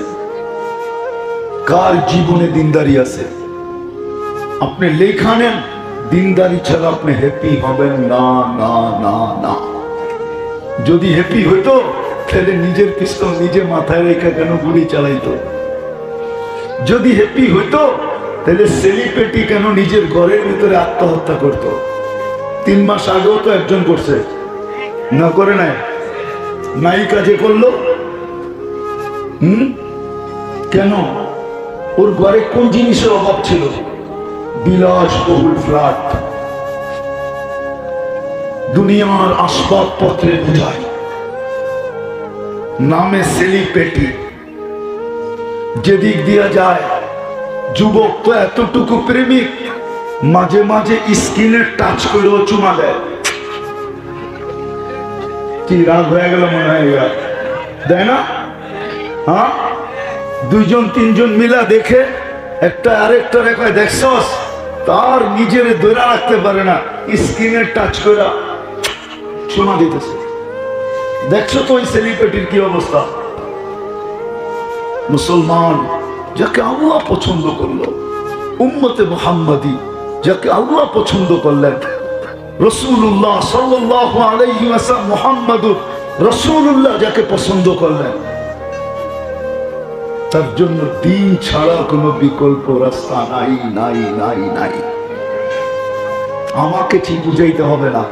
কার জীবনে দিনদারি আছে? আপনি লেখা নেন, দিনদারি ছাড়া আপনি হ্যাপি হবেন না না না না। যদি হ্যাপি হইতো তাহলে নিজের পিস্তল নিজে মাথায় রেখে কেন গুলি চালাইতো? যদি হ্যাপি হইতো তাহলে সেলিব্রিটি কেন নিজের ঘরের ভিতরে আত্মহত্যা করত? 3 মাস আগেও তো একজন করছে, না করে নাই? নায়িকা যে করলো, কেন? ওর ঘরে কোন জিনিসের অভাব ছিল? বিলাসবহুল ফ্ল্যাট, দুনিয়ার আসবাবপত্রে বোঝায়, নামে সেলিব্রিটি। যেদিক দিয়া যায় যুবক তো এতটুকু প্রেমিক, মাঝে মাঝে স্কিনে টাচ করেও চুমা দেয়। কি রাগ হয়ে গেল মনে হয়, দেয় না? হ্যাঁ, 2-3 মিলা দেখে একটা আরেকটা রেখায় দেখছস, তার নিজের ধরে রাখতে পারে না, স্কিনে টাচ করে চুমা দিতেছে। দেখছো তো ওই সেলিব্রিটির কি অবস্থা? মুসলমান যাকে আল্লাহ পছন্দ করলো, উম্মতে মুহাম্মাদি যাকে আল্লাহ পছন্দ করলেন, রাসূলুল্লাহ সাল্লাল্লাহু আলাইহি ওয়াসাল্লাম, মুহাম্মাদুর রাসূলুল্লাহ যাকে পছন্দ করলেন, তার জন্য দিন ছাড়া কোনো বিকল্প রাস্তা নাই নাই নাই নাই। আমাকে ঠিক বুঝাইতে হবে না।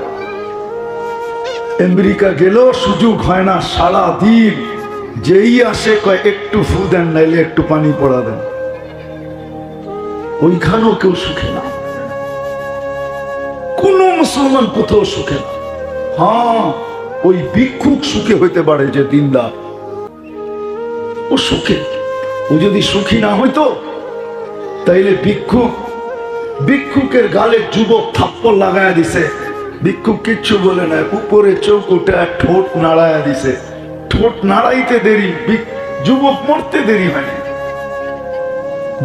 আমেরিকা গেলেও সুযোগ হয় না, সারা দিন যেই আসে কয় একটু ফু দেন, নাইলে একটু পানি পড়া দেন। ওইখানেও কেউ সুখে না, কোন মুসলমান কোথাও সুখে না। হ্যাঁ, ওই ভিক্ষুক সুখে হইতে পারে যে দিনদার, ও সুখে। ও যদি সুখী না হইতো তাইলে ভিক্ষুকের গালে যুবক থাপ্পড় লাগায়া দিছে, ভিক্ষুক কিচ্ছু বলে না, উপরে চোখ উঠে ঠোঁট নাড়ায়া দিছে। ঠোঁট নাড়াইতে দেরি, যুবক মরতে দেরি হয়নি।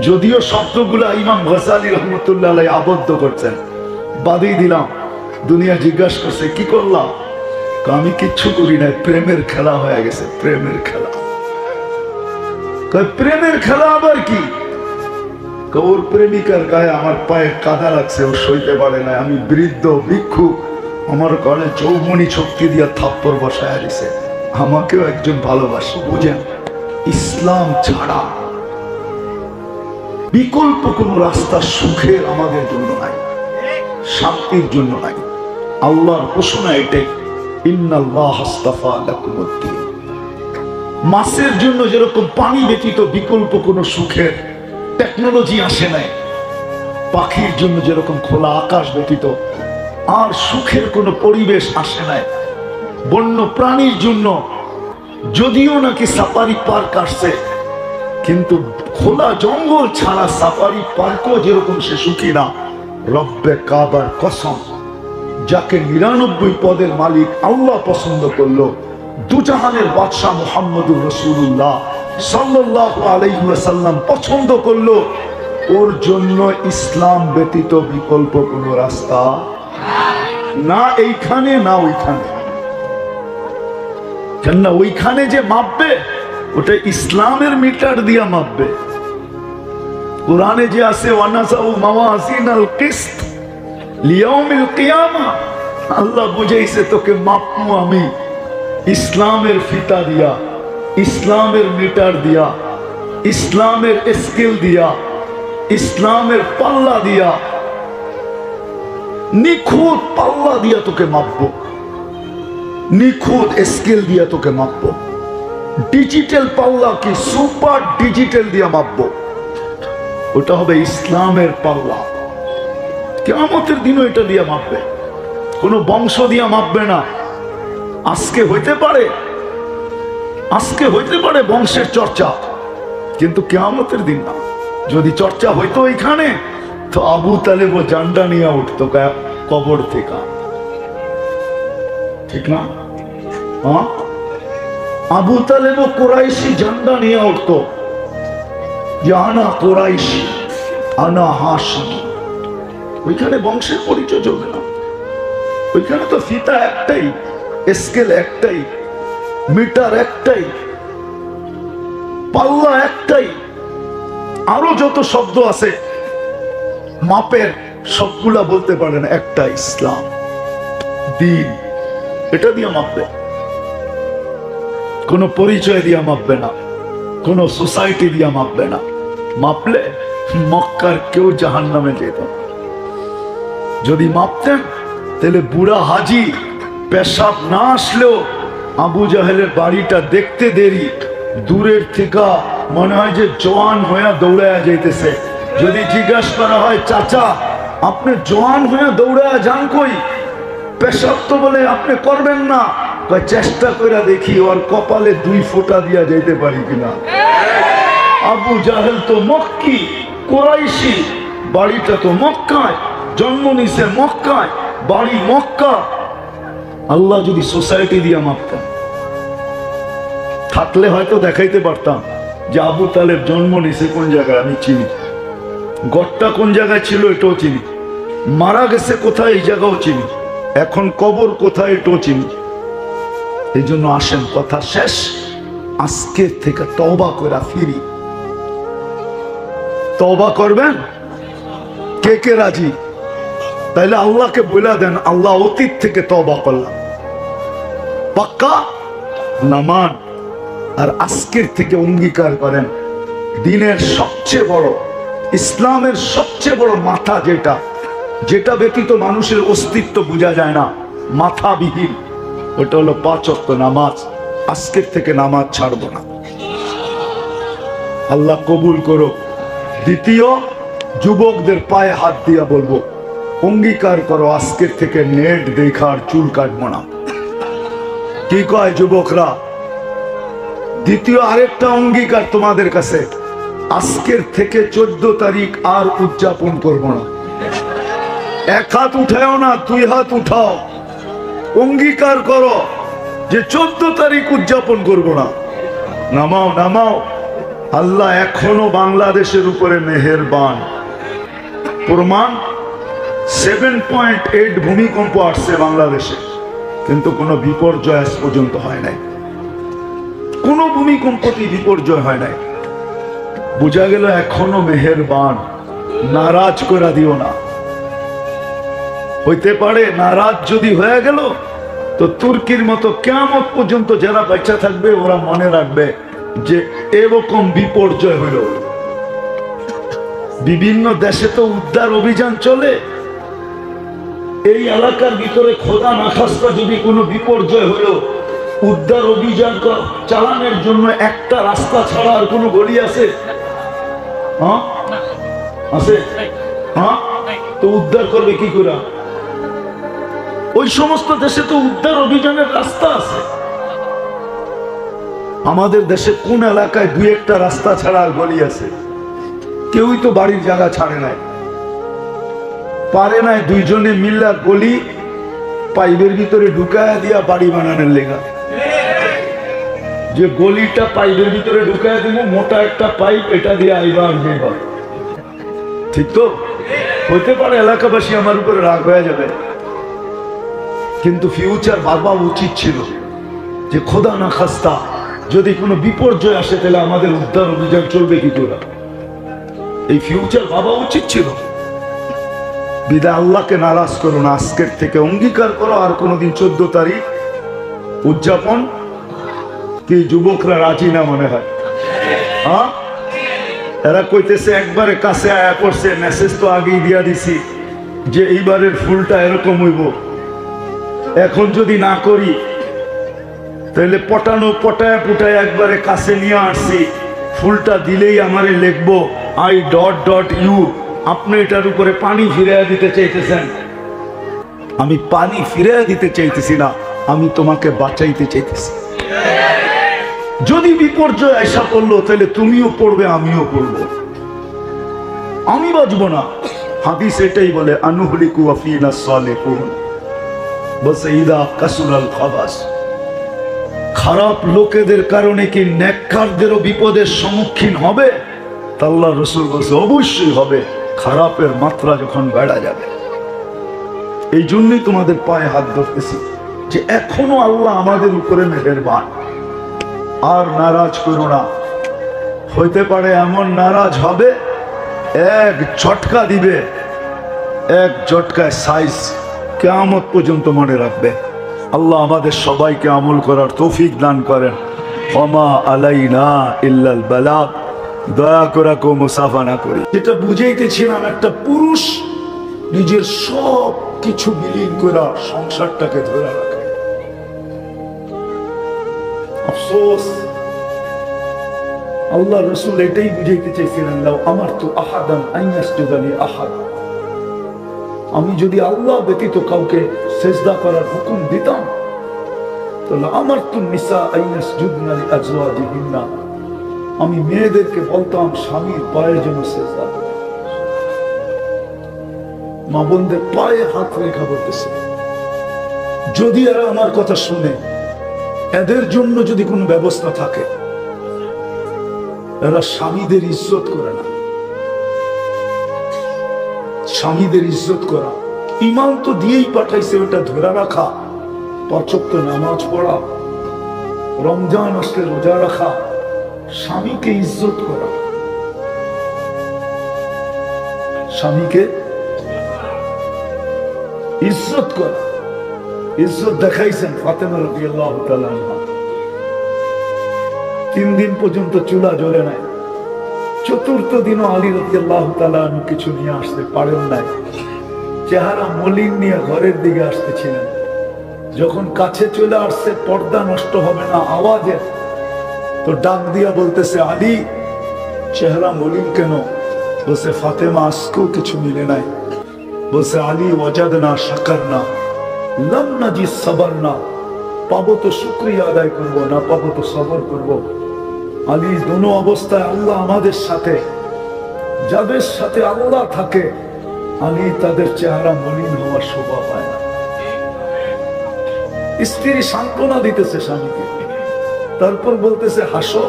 যদিও শব্দগুলা ইমাম গজালি রহমতুল্লাহ আলাইহি আবদ্ধ করছেন, বাদই দিলাম। দুনিয়া জিজ্ঞাসা করছে কি করলাম, আমি কিচ্ছু করি নাই, প্রেমের খেলা হয়ে গেছে। প্রেমের খেলা, প্রেমের খেলা আবার কি? ওর প্রেমিকার গায়ে আমার পায়ে কাদা লাগছে, ও সইতে পারে না। আমি বৃদ্ধ ভিক্ষুক, আমার ঘরে যৌবনী শক্তি দিয়া থাপ্পড় বসায় দিছে। আমাকেও একজন ভালোবাসে। বুঝেন, ইসলাম ছাড়া বিকল্প কোন রাস্তা সুখের আমাদের জন্য নাই, শান্তির জন্য নাই। আল্লাহর ঘোষণা এটাই, ইন্নাল্লাহ আস্তাফা লাকুমুদ্দিন। মাছের জন্য যেরকম পানি ব্যতীত বিকল্প কোনো সুখের টেকনোলজি আসে নাই, পাখির জন্য যেরকম খোলা আকাশ ব্যতীত আর সুখের কোনো পরিবেশ আসে নাই, বন্য প্রাণীর জন্য যদিও নাকি সাফারি পার্ক আসছে, কিন্তু খোলা জঙ্গল ছাড়া সাফারি পার্কও যেরকম সে সুখী না। রব্বে কাবার কসম, যাকে 99 পদের মালিক আল্লাহ পছন্দ করলো, দুজাহানের বাদশাহ মুহাম্মদুর রাসূলুল্লাহ সাল্লাল্লাহু আলাইহি ওয়াসাল্লাম পছন্দ করলো, ওর জন্য ইসলাম ব্যতীত বিকল্প কোন রাস্তা না, এইখানে না ওইখানে। কেননা ওইখানে যে মাপবে ওটা ইসলামের মিটার দিয়া মাপবে। কোরআনে যে আছে ওয়ানাসাউ মাওয়াজিনাল কিসত লিয়াউমিল কিয়ামা, আল্লাহ বুঝাইছে তোকে মাপবো আমি ইসলামের ফিতা দিয়া, ইসলামের মিটার দিয়া, ইসলামের স্কেল দিয়া, ইসলামের পাল্লা দিয়া, নিখুঁত পাল্লা দিয়া তোকে মাপবো, নিখুঁত স্কেল দিয়া তোকে মাপবো। ডিজিটাল পাল্লা কি সুপার ডিজিটাল দিয়া মাপবো, ওটা হবে ইসলামের পাল্লা। কিয়ামতের দিনও এটা দিয়া মাপবে, কোনো বংশ দিয়া মাপবে না। আজকে হইতে পারে বংশের চর্চা, কিন্তু কিয়ামতের দিন না। যদি চর্চা হইতো এখানে, তো আবু তালেব জান্ডা নিয়ে উঠতো কবর থেকে, ঠিক না? হ্যাঁ, আবু তালেব কুরাইশি ঝান্ডা নিয়ে উঠতো, যে আনা কুরাইশি আনা হাশিমি। ওইখানে বংশের পরিচয় চলবে না, ওইখানে তো ফিতা একটাই, স্কেল একটাই, মিটার একটাই, পাল্লা একটাই। আরো যত শব্দ আছে মাপের সবগুলা বলতে পারেন একটা ইসলাম দিন, এটা দিয়ে মাপবে। কোন পরিচয় দিয়ে মাপবে না, কোন সোসাইটি দিয়ে মাপবে না। মাপলে মক্কার কেউ জাহান্নামে যেত না। যদি মাপতেন তাহলে বুড়া হাজি পেশাব না আসলেও আবু জাহেলের বাড়িটা দেখতে দেরি, দূরের থেকে মনে হয় যে জওয়ান হয়ে দৌড়ায়া যাইতেছে। যদি জিজ্ঞাসা করা হয় চাচা আপনি জওয়ান হয়ে দৌড়ায়া যান কই, পেশাব তো বলে আপনি করবেন না, চেষ্টা করে দেখি ওর কপালে 2 ফোঁটা দিয়া যাইতে পারি কিনা। আবু জাহেল তো মক্কি কোরাইশি, বাড়িটা তো মক্কায়, জন্ম নিছে মক্কায়, বাড়ি মক্কা। আল্লাহ যদি সোসাইটি দিয়ে মাপতাম থাকলে হয়তো দেখাইতে পারতাম যে আবু তালেব জন্ম নিছে কোন জায়গায় আমি চিনি, গড়টা কোন জায়গায় ছিল এটাও চিনি, মারা গেছে কোথায় এই জায়গাও চিনি, এখন কবর কোথায় এটাও চিনি। এই জন্য আসেন কথা শেষ, আজকে থেকে তওবা করে ফিরি। তওবা করবেন কে কে রাজি? তাইলে আল্লাহকে বলে দেন আল্লাহ অতীত থেকে তওবা করলাম, পাক্কা নামান। আর আজকের থেকে অঙ্গীকার করেন দিনের সবচেয়ে বড়, ইসলামের সবচেয়ে বড় মাথা যেটা, যেটা ব্যতীত মানুষের অস্তিত্ব বোঝা যায় না, মাথাবিহীন, ওটা হলো 5 ওয়াক্ত নামাজ। আজকের থেকে নামাজ ছাড়বো না, আল্লাহ কবুল করো। দ্বিতীয়, যুবকদের পায়ে হাত দিয়া বলবো অঙ্গীকার করো আজকের থেকে নেট দেখার চুল কাটবো না। কি কয় যুবকরা? দ্বিতীয় আরেকটা অঙ্গীকার তোমাদের কাছে, আজকের থেকে 14 তারিখ আর উদযাপন করবো না। 1 হাত উঠাও না, 2 হাত উঠাও, অঙ্গীকার করো যে 14 তারিখ উদযাপন করবো না। নামাও নামাও। আল্লাহ এখনো বাংলাদেশের উপরে মেহেরবান। প্রমাণ 7.8 ভূমিকম্প আসছে বাংলাদেশে, কিন্তু কোনো বিপর্যয় আজ পর্যন্ত হয় নাই, কোনো ভূমিকম্পটি বিপর্যয় হয় নাই। বোঝা গেল এখনো মেহেরবান। নারাজ করে দিও না। হইতে পারে নারাজ যদি হয়ে গেল তো তুর্কির মতো কিয়ামত পর্যন্ত যারা বেঁচে থাকবে ওরা মনে রাখবে যে এরকম বিপর্যয় হইল। বিভিন্ন দেশে তো উদ্ধার অভিযান চলে, এই এলাকার ভিতরে খোদা না খাস্তা যদি কোনো বিপর্যয় হইল, উদ্ধার অভিযান চালানোর জন্য একটা রাস্তা ছাড়া আর কোনো গলি আছে? হ্যাঁ আছে? হ্যাঁ, তো উদ্ধার করবে কি করে? ওই সমস্ত দেশে তো উদ্ধার অভিযানের রাস্তা আছে। আমাদের দেশে কোন এলাকায় 2-1টা রাস্তা ছাড়া আর গলি আছে? কেউই তো বাড়ির জায়গা ছাড়ে নাই, পারে নাই 2 জনে মিল্লা গলি পাইপের ভিতরে ঢুকায়া দিয়া বাড়ি বানানোর লেগা। যে গলিটা পাইপের ভিতরে ঢুকায়া দিব, মোটা একটা পাইপ, এটা দিয়ে আইবা আর যাইবা। ঠিক তো? হইতে পারে এলাকাবাসী আমার উপরে রাগ হয়ে যাবে, কিন্তু ফিউচার ভাবা উচিত ছিল যে খোদা না খাস্তা যদি কোনো বিপর্যয় আসে তাহলে আমাদের উদ্ধার অভিযান চলবে কি করে। এই ফিউচার ভাবা উচিত ছিল। বিদায় আল্লাহকে নারাজ করো না, আজকের থেকে অঙ্গীকার করো আর কোনোদিন 14 তারিখ উদযাপন। কি যুবকরা রাজি না মনে হয়? হ্যাঁ, এরা কইতেছে একবারে কাছে আয়া করছে, মেসেজ তো আগেই দিয়া দিছি যে এইবারের ফুলটা এরকম হইব। এখন যদি না করি তাহলে পটায় পুটায় একবারে কাছে নিয়ে আসছি, ফুলটা দিলেই আমারে লিখবো I.U। আপনি এটার উপরে পানি ফিরিয়ে দিতে চাইতেছেন। আমি পানি ফিরিয়ে দিতে চাইতেছি না, আমি তোমাকে বাঁচাইতে চাইতেছি। যদি বিপর্যয় আশা করলো তাহলে তুমিও পড়বে, আমিও পড়বো, আমি বাঁচবো না। হাদিস এটাই বলে আনুহলিকু আফিনা সালিহুন বসাইদা কাসুরাল খাবাস। খারাপ লোকেদের কারণে কি নেককারদেরও বিপদের সম্মুখীন হবে? আল্লাহ রাসূল বলছে অবশ্যই হবে, খারাপের মাত্রা যখন বেড়া যাবে। এই জন্যই তোমাদের পায়ে হাত ধরতেছি যে এখনো আল্লাহ আমাদের উপরে মেহেরবান। আর নারাজ করো না, হইতে পারে এমন নারাজ হবে, এক ঝটকা দিবে, এক ঝটকায় সাইজ কিয়ামত পর্যন্ত মনে রাখবে। আল্লাহ আমাদের সবাইকে আমল করার তৌফিক দান করেন। ওমা আলাইনা ইল্লাল বালাগ। দয়া করে কেউ মুসাফা না করি। যেটা বুঝাইতেছিলাম, একটা পুরুষ নিজের সব কিছু বিলীন করে সংসারটাকে ধরে রাখে। আফসোস, আল্লাহ রসুল এটাই বুঝাইতে চাইছিলেন, লাউ আমারতু আহাদান আন ইয়াসজুদা লি আহাদ, আমি যদি আল্লাহ ব্যতীত কাউকে সেজদা করার হুকুম দিতাম, তাহলে আমারতু নিসা আন ইয়াসজুদনা লি আজওয়াজিহিন্না, আমি মেয়েদেরকে বলতাম স্বামীর পায়ের জন্য সেজদা করো। মা বোনদের পায়ে হাত রেখা বলতেছে, যদি এরা আমার কথা শুনে, এদের জন্য যদি কোনো ব্যবস্থা থাকে, এরা স্বামীদের ইজ্জত করে না। স্বামীদের ইজ্জত করা, ইমান তো দিয়েই পাঠাইছে, ওটা ধরে রাখা, ৫ ওয়াক্ত নামাজ পড়া, রমজান আসলে রোজা রাখা, স্বামীকে ইজ্জত করা, স্বামীকে ইজ্জত করা। ইজ্জত দেখাইছেন ফাতেমা রাদিয়াল্লাহু তাআলা আনহা। 3 দিন পর্যন্ত চুলা জ্বলে নাই। 4th দিনও আলী রাদিয়াল্লাহু তাআলা আনহু কিছু নিয়ে আসতে পারেন নাই। চেহারা মলিন নিয়ে ঘরের দিকে আসতেছিলেন। যখন কাছে চলে আসছে, পর্দা নষ্ট হবে না আওয়াজে, তো ডাক দিয়া বলতেছে, আলী চেহারা মলিন কেন? বলছে, ফাতেমা আজকেও কিছু মিলে নাই। বলছে, আলী ওয়াজাদনা শাকারনা লাম নাজিদ সাবারনা, পাবো তো শুকরিয়া আদায় করব, না পাবো তো সবর করব। আলী, দোনো অবস্থায় আল্লাহ আমাদের সাথে। যাদের সাথে আল্লাহ থাকে, আলী তাদের চেহারা মলিন হওয়ার শোভা পায় না। স্ত্রী সান্ত্বনা দিতেছে স্বামীকে, তারপর বলতেছে, হাসো,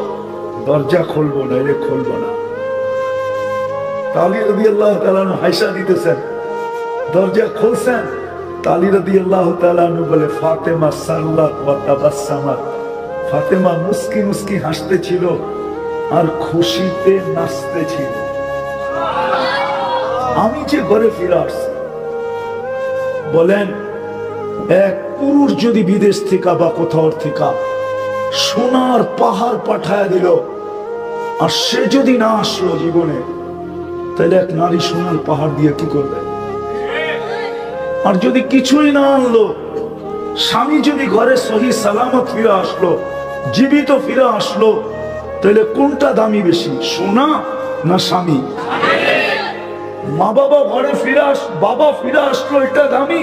দরজা খুলবো নাইলে খুলবো না। আলী রাদিয়াল্লাহু তাআলা আনহু হাসা দিতেছেন, দরজা খুলছেন। আলী রাদিয়াল্লাহু তাআলা আনহু বলে, ফাতেমা সাল্লাত ওয়া তাবাসসামাত, ফাতেমা মুস্কি মুস্কি হাসতেছিল আর খুশিতে নাচতেছিল। আমি যে ঘরে ফিরে আসছি, বলেন এক পুরুষ যদি বিদেশ থেকে বা কোথাও থেকে সোনার পাহাড় পাঠায় দিল, আর সে যদি না আসলো জীবনে, তাহলে এক নারী সোনার পাহাড় দিয়ে কি করবে? আর যদি কিছুই না আনলো, স্বামী যদি ঘরে সহি সালামত ফিরে আসলো, জীবিত ফিরে আসলো, তাহলে কোনটা দামি বেশি, সোনা না স্বামী? মা বাবা ঘরে বাবা ফিরে আসলো, এটা দামি,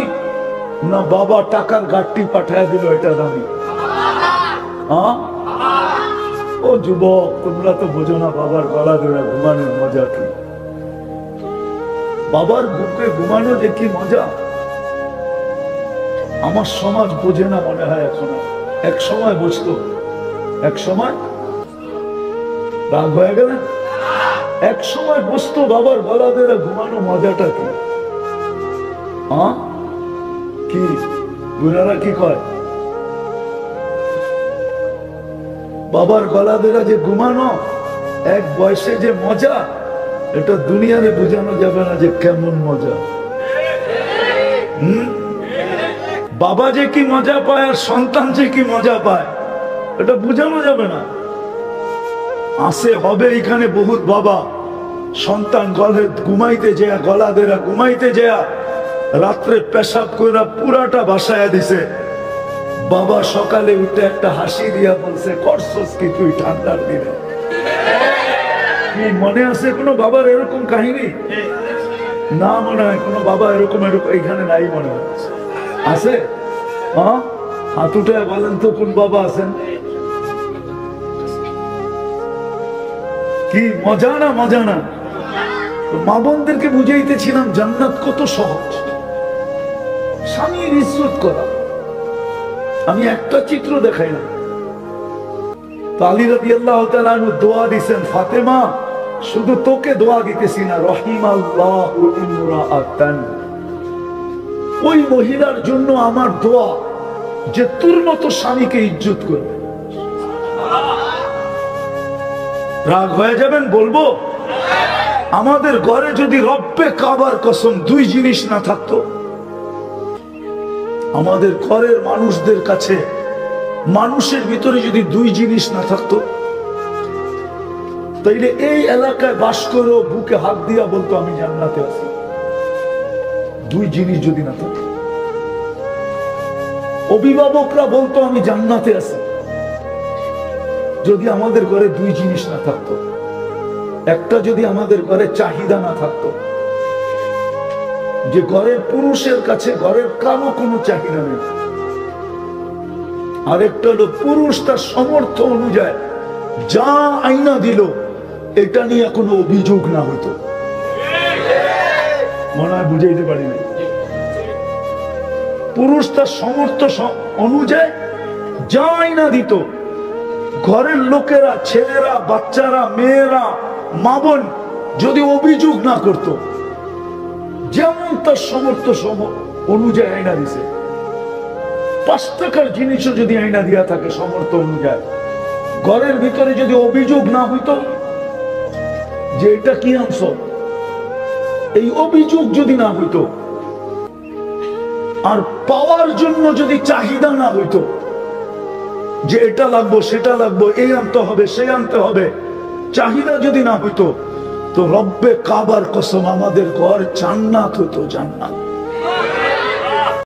না বাবা টাকার গাড়ি পাঠায় দিল, এটা দামি? ও যুবক, তোমরা তো বোঝো না বাবার গলা ধরে ঘুমানোর মজা কি। বাবার বুকে ঘুমানো যে কি মজা, আমার সমাজ বোঝে না মনে হয় এখন। এক সময় বুঝতো, এক সময় রাগ হয়ে গেল, এক সময় বুঝতো বাবার গলা ধরে ঘুমানো মজাটা কি। কি বুড়ারা কি কয়, বাবার গলা ধরে যে ঘুমানো এক বয়সে যে মজা, এটা দুনিয়াতে বোঝানো যাবে না যে কেমন মজা। বাবা যে কি মজা পায় আর সন্তান যে কি মজা পায়, এটা বোঝানো যাবে না। আসে হবে এখানে বহুত বাবা, সন্তান গলে ঘুমাইতে যায়, গলা ধরে ঘুমাইতে যায়, রাত্রে পেশাব করে পুরাটা বাসায় দিছে। বাবা সকালে উঠে একটা হাসি দিয়া বলছে, করছস কি তুই ঠান্ডার দিনে? কি মনে আছে কোনো বাবার এরকম কাহিনী? না, মনে হয় কোনো বাবা এরকম এখানে নাই মনে হয়। আছে? হাত উঠে বলেন তো কোন বাবা আছেন? কি মজা না, মজা না? মা বোনদেরকে বুঝাইতেছিলাম জান্নাত কত সহজ, স্বামীর ইজ্জত করা। আমি একটা চিত্র দেখাইলাম। আলী রাদিয়াল্লাহু তাআলা আনহু দোয়া দিয়েছেন, ফাতেমা শুধু তোকে দোয়া দিতেছি না, রহিমাল্লাহু ইমরাআতান, ওই মহিলার জন্য আমার দোয়া যে তোর মতো স্বামীকে ইজ্জত করবে। রাগ হয়ে যাবেন বলবো? আমাদের ঘরে যদি রব্বে কাবার কসম দুই জিনিস না থাকতো, আমাদের ঘরের মানুষদের কাছে মানুষের ভিতরে যদি দুই জিনিস না থাকতো, তাইলে এই এলাকায় বাস করেও বুকে হাত দিয়া বলতো আমি জান্নাতে আছি। দুই জিনিস যদি না থাকতো, অভিভাবকরা বলতো আমি জান্নাতে আছি। যদি আমাদের ঘরে দুই জিনিস না থাকতো, একটা যদি আমাদের ঘরে চাহিদা না থাকতো, যে ঘরের পুরুষের কাছে ঘরের কারো কোনো চাহিদা নেই, আরেকটা হলো পুরুষ তার সমর্থ অনুযায়ী যা আইনা দিল এটা নিয়ে কোনো অভিযোগ না হতো। মনে হয় বুঝাইতে পারি না। পুরুষ তার সমর্থ অনুযায়ী যা আইনা দিত, ঘরের লোকেরা, ছেলেরা, বাচ্চারা, মেয়েরা, মা বোন যদি অভিযোগ না করত, যেমন তার সমর্থ অনুযায়ী আইনা দিছে, 5 টাকার জিনিসও যদি আইনা দিয়া থাকে সমর্থ অনুযায়ী, ঘরের ভিতরে যদি অভিযোগ না হইতো যে এটা কি আনছ, এই অভিযোগ যদি না হইতো, আর পাওয়ার জন্য যদি চাহিদা না হইতো যে এটা লাগবো সেটা লাগবো, এই আনতে হবে সেই আনতে হবে, চাহিদা যদি না হইতো, তো রব্বে কাবার কসম আমাদের ঘর জান্নাত হতো, জান্নাত।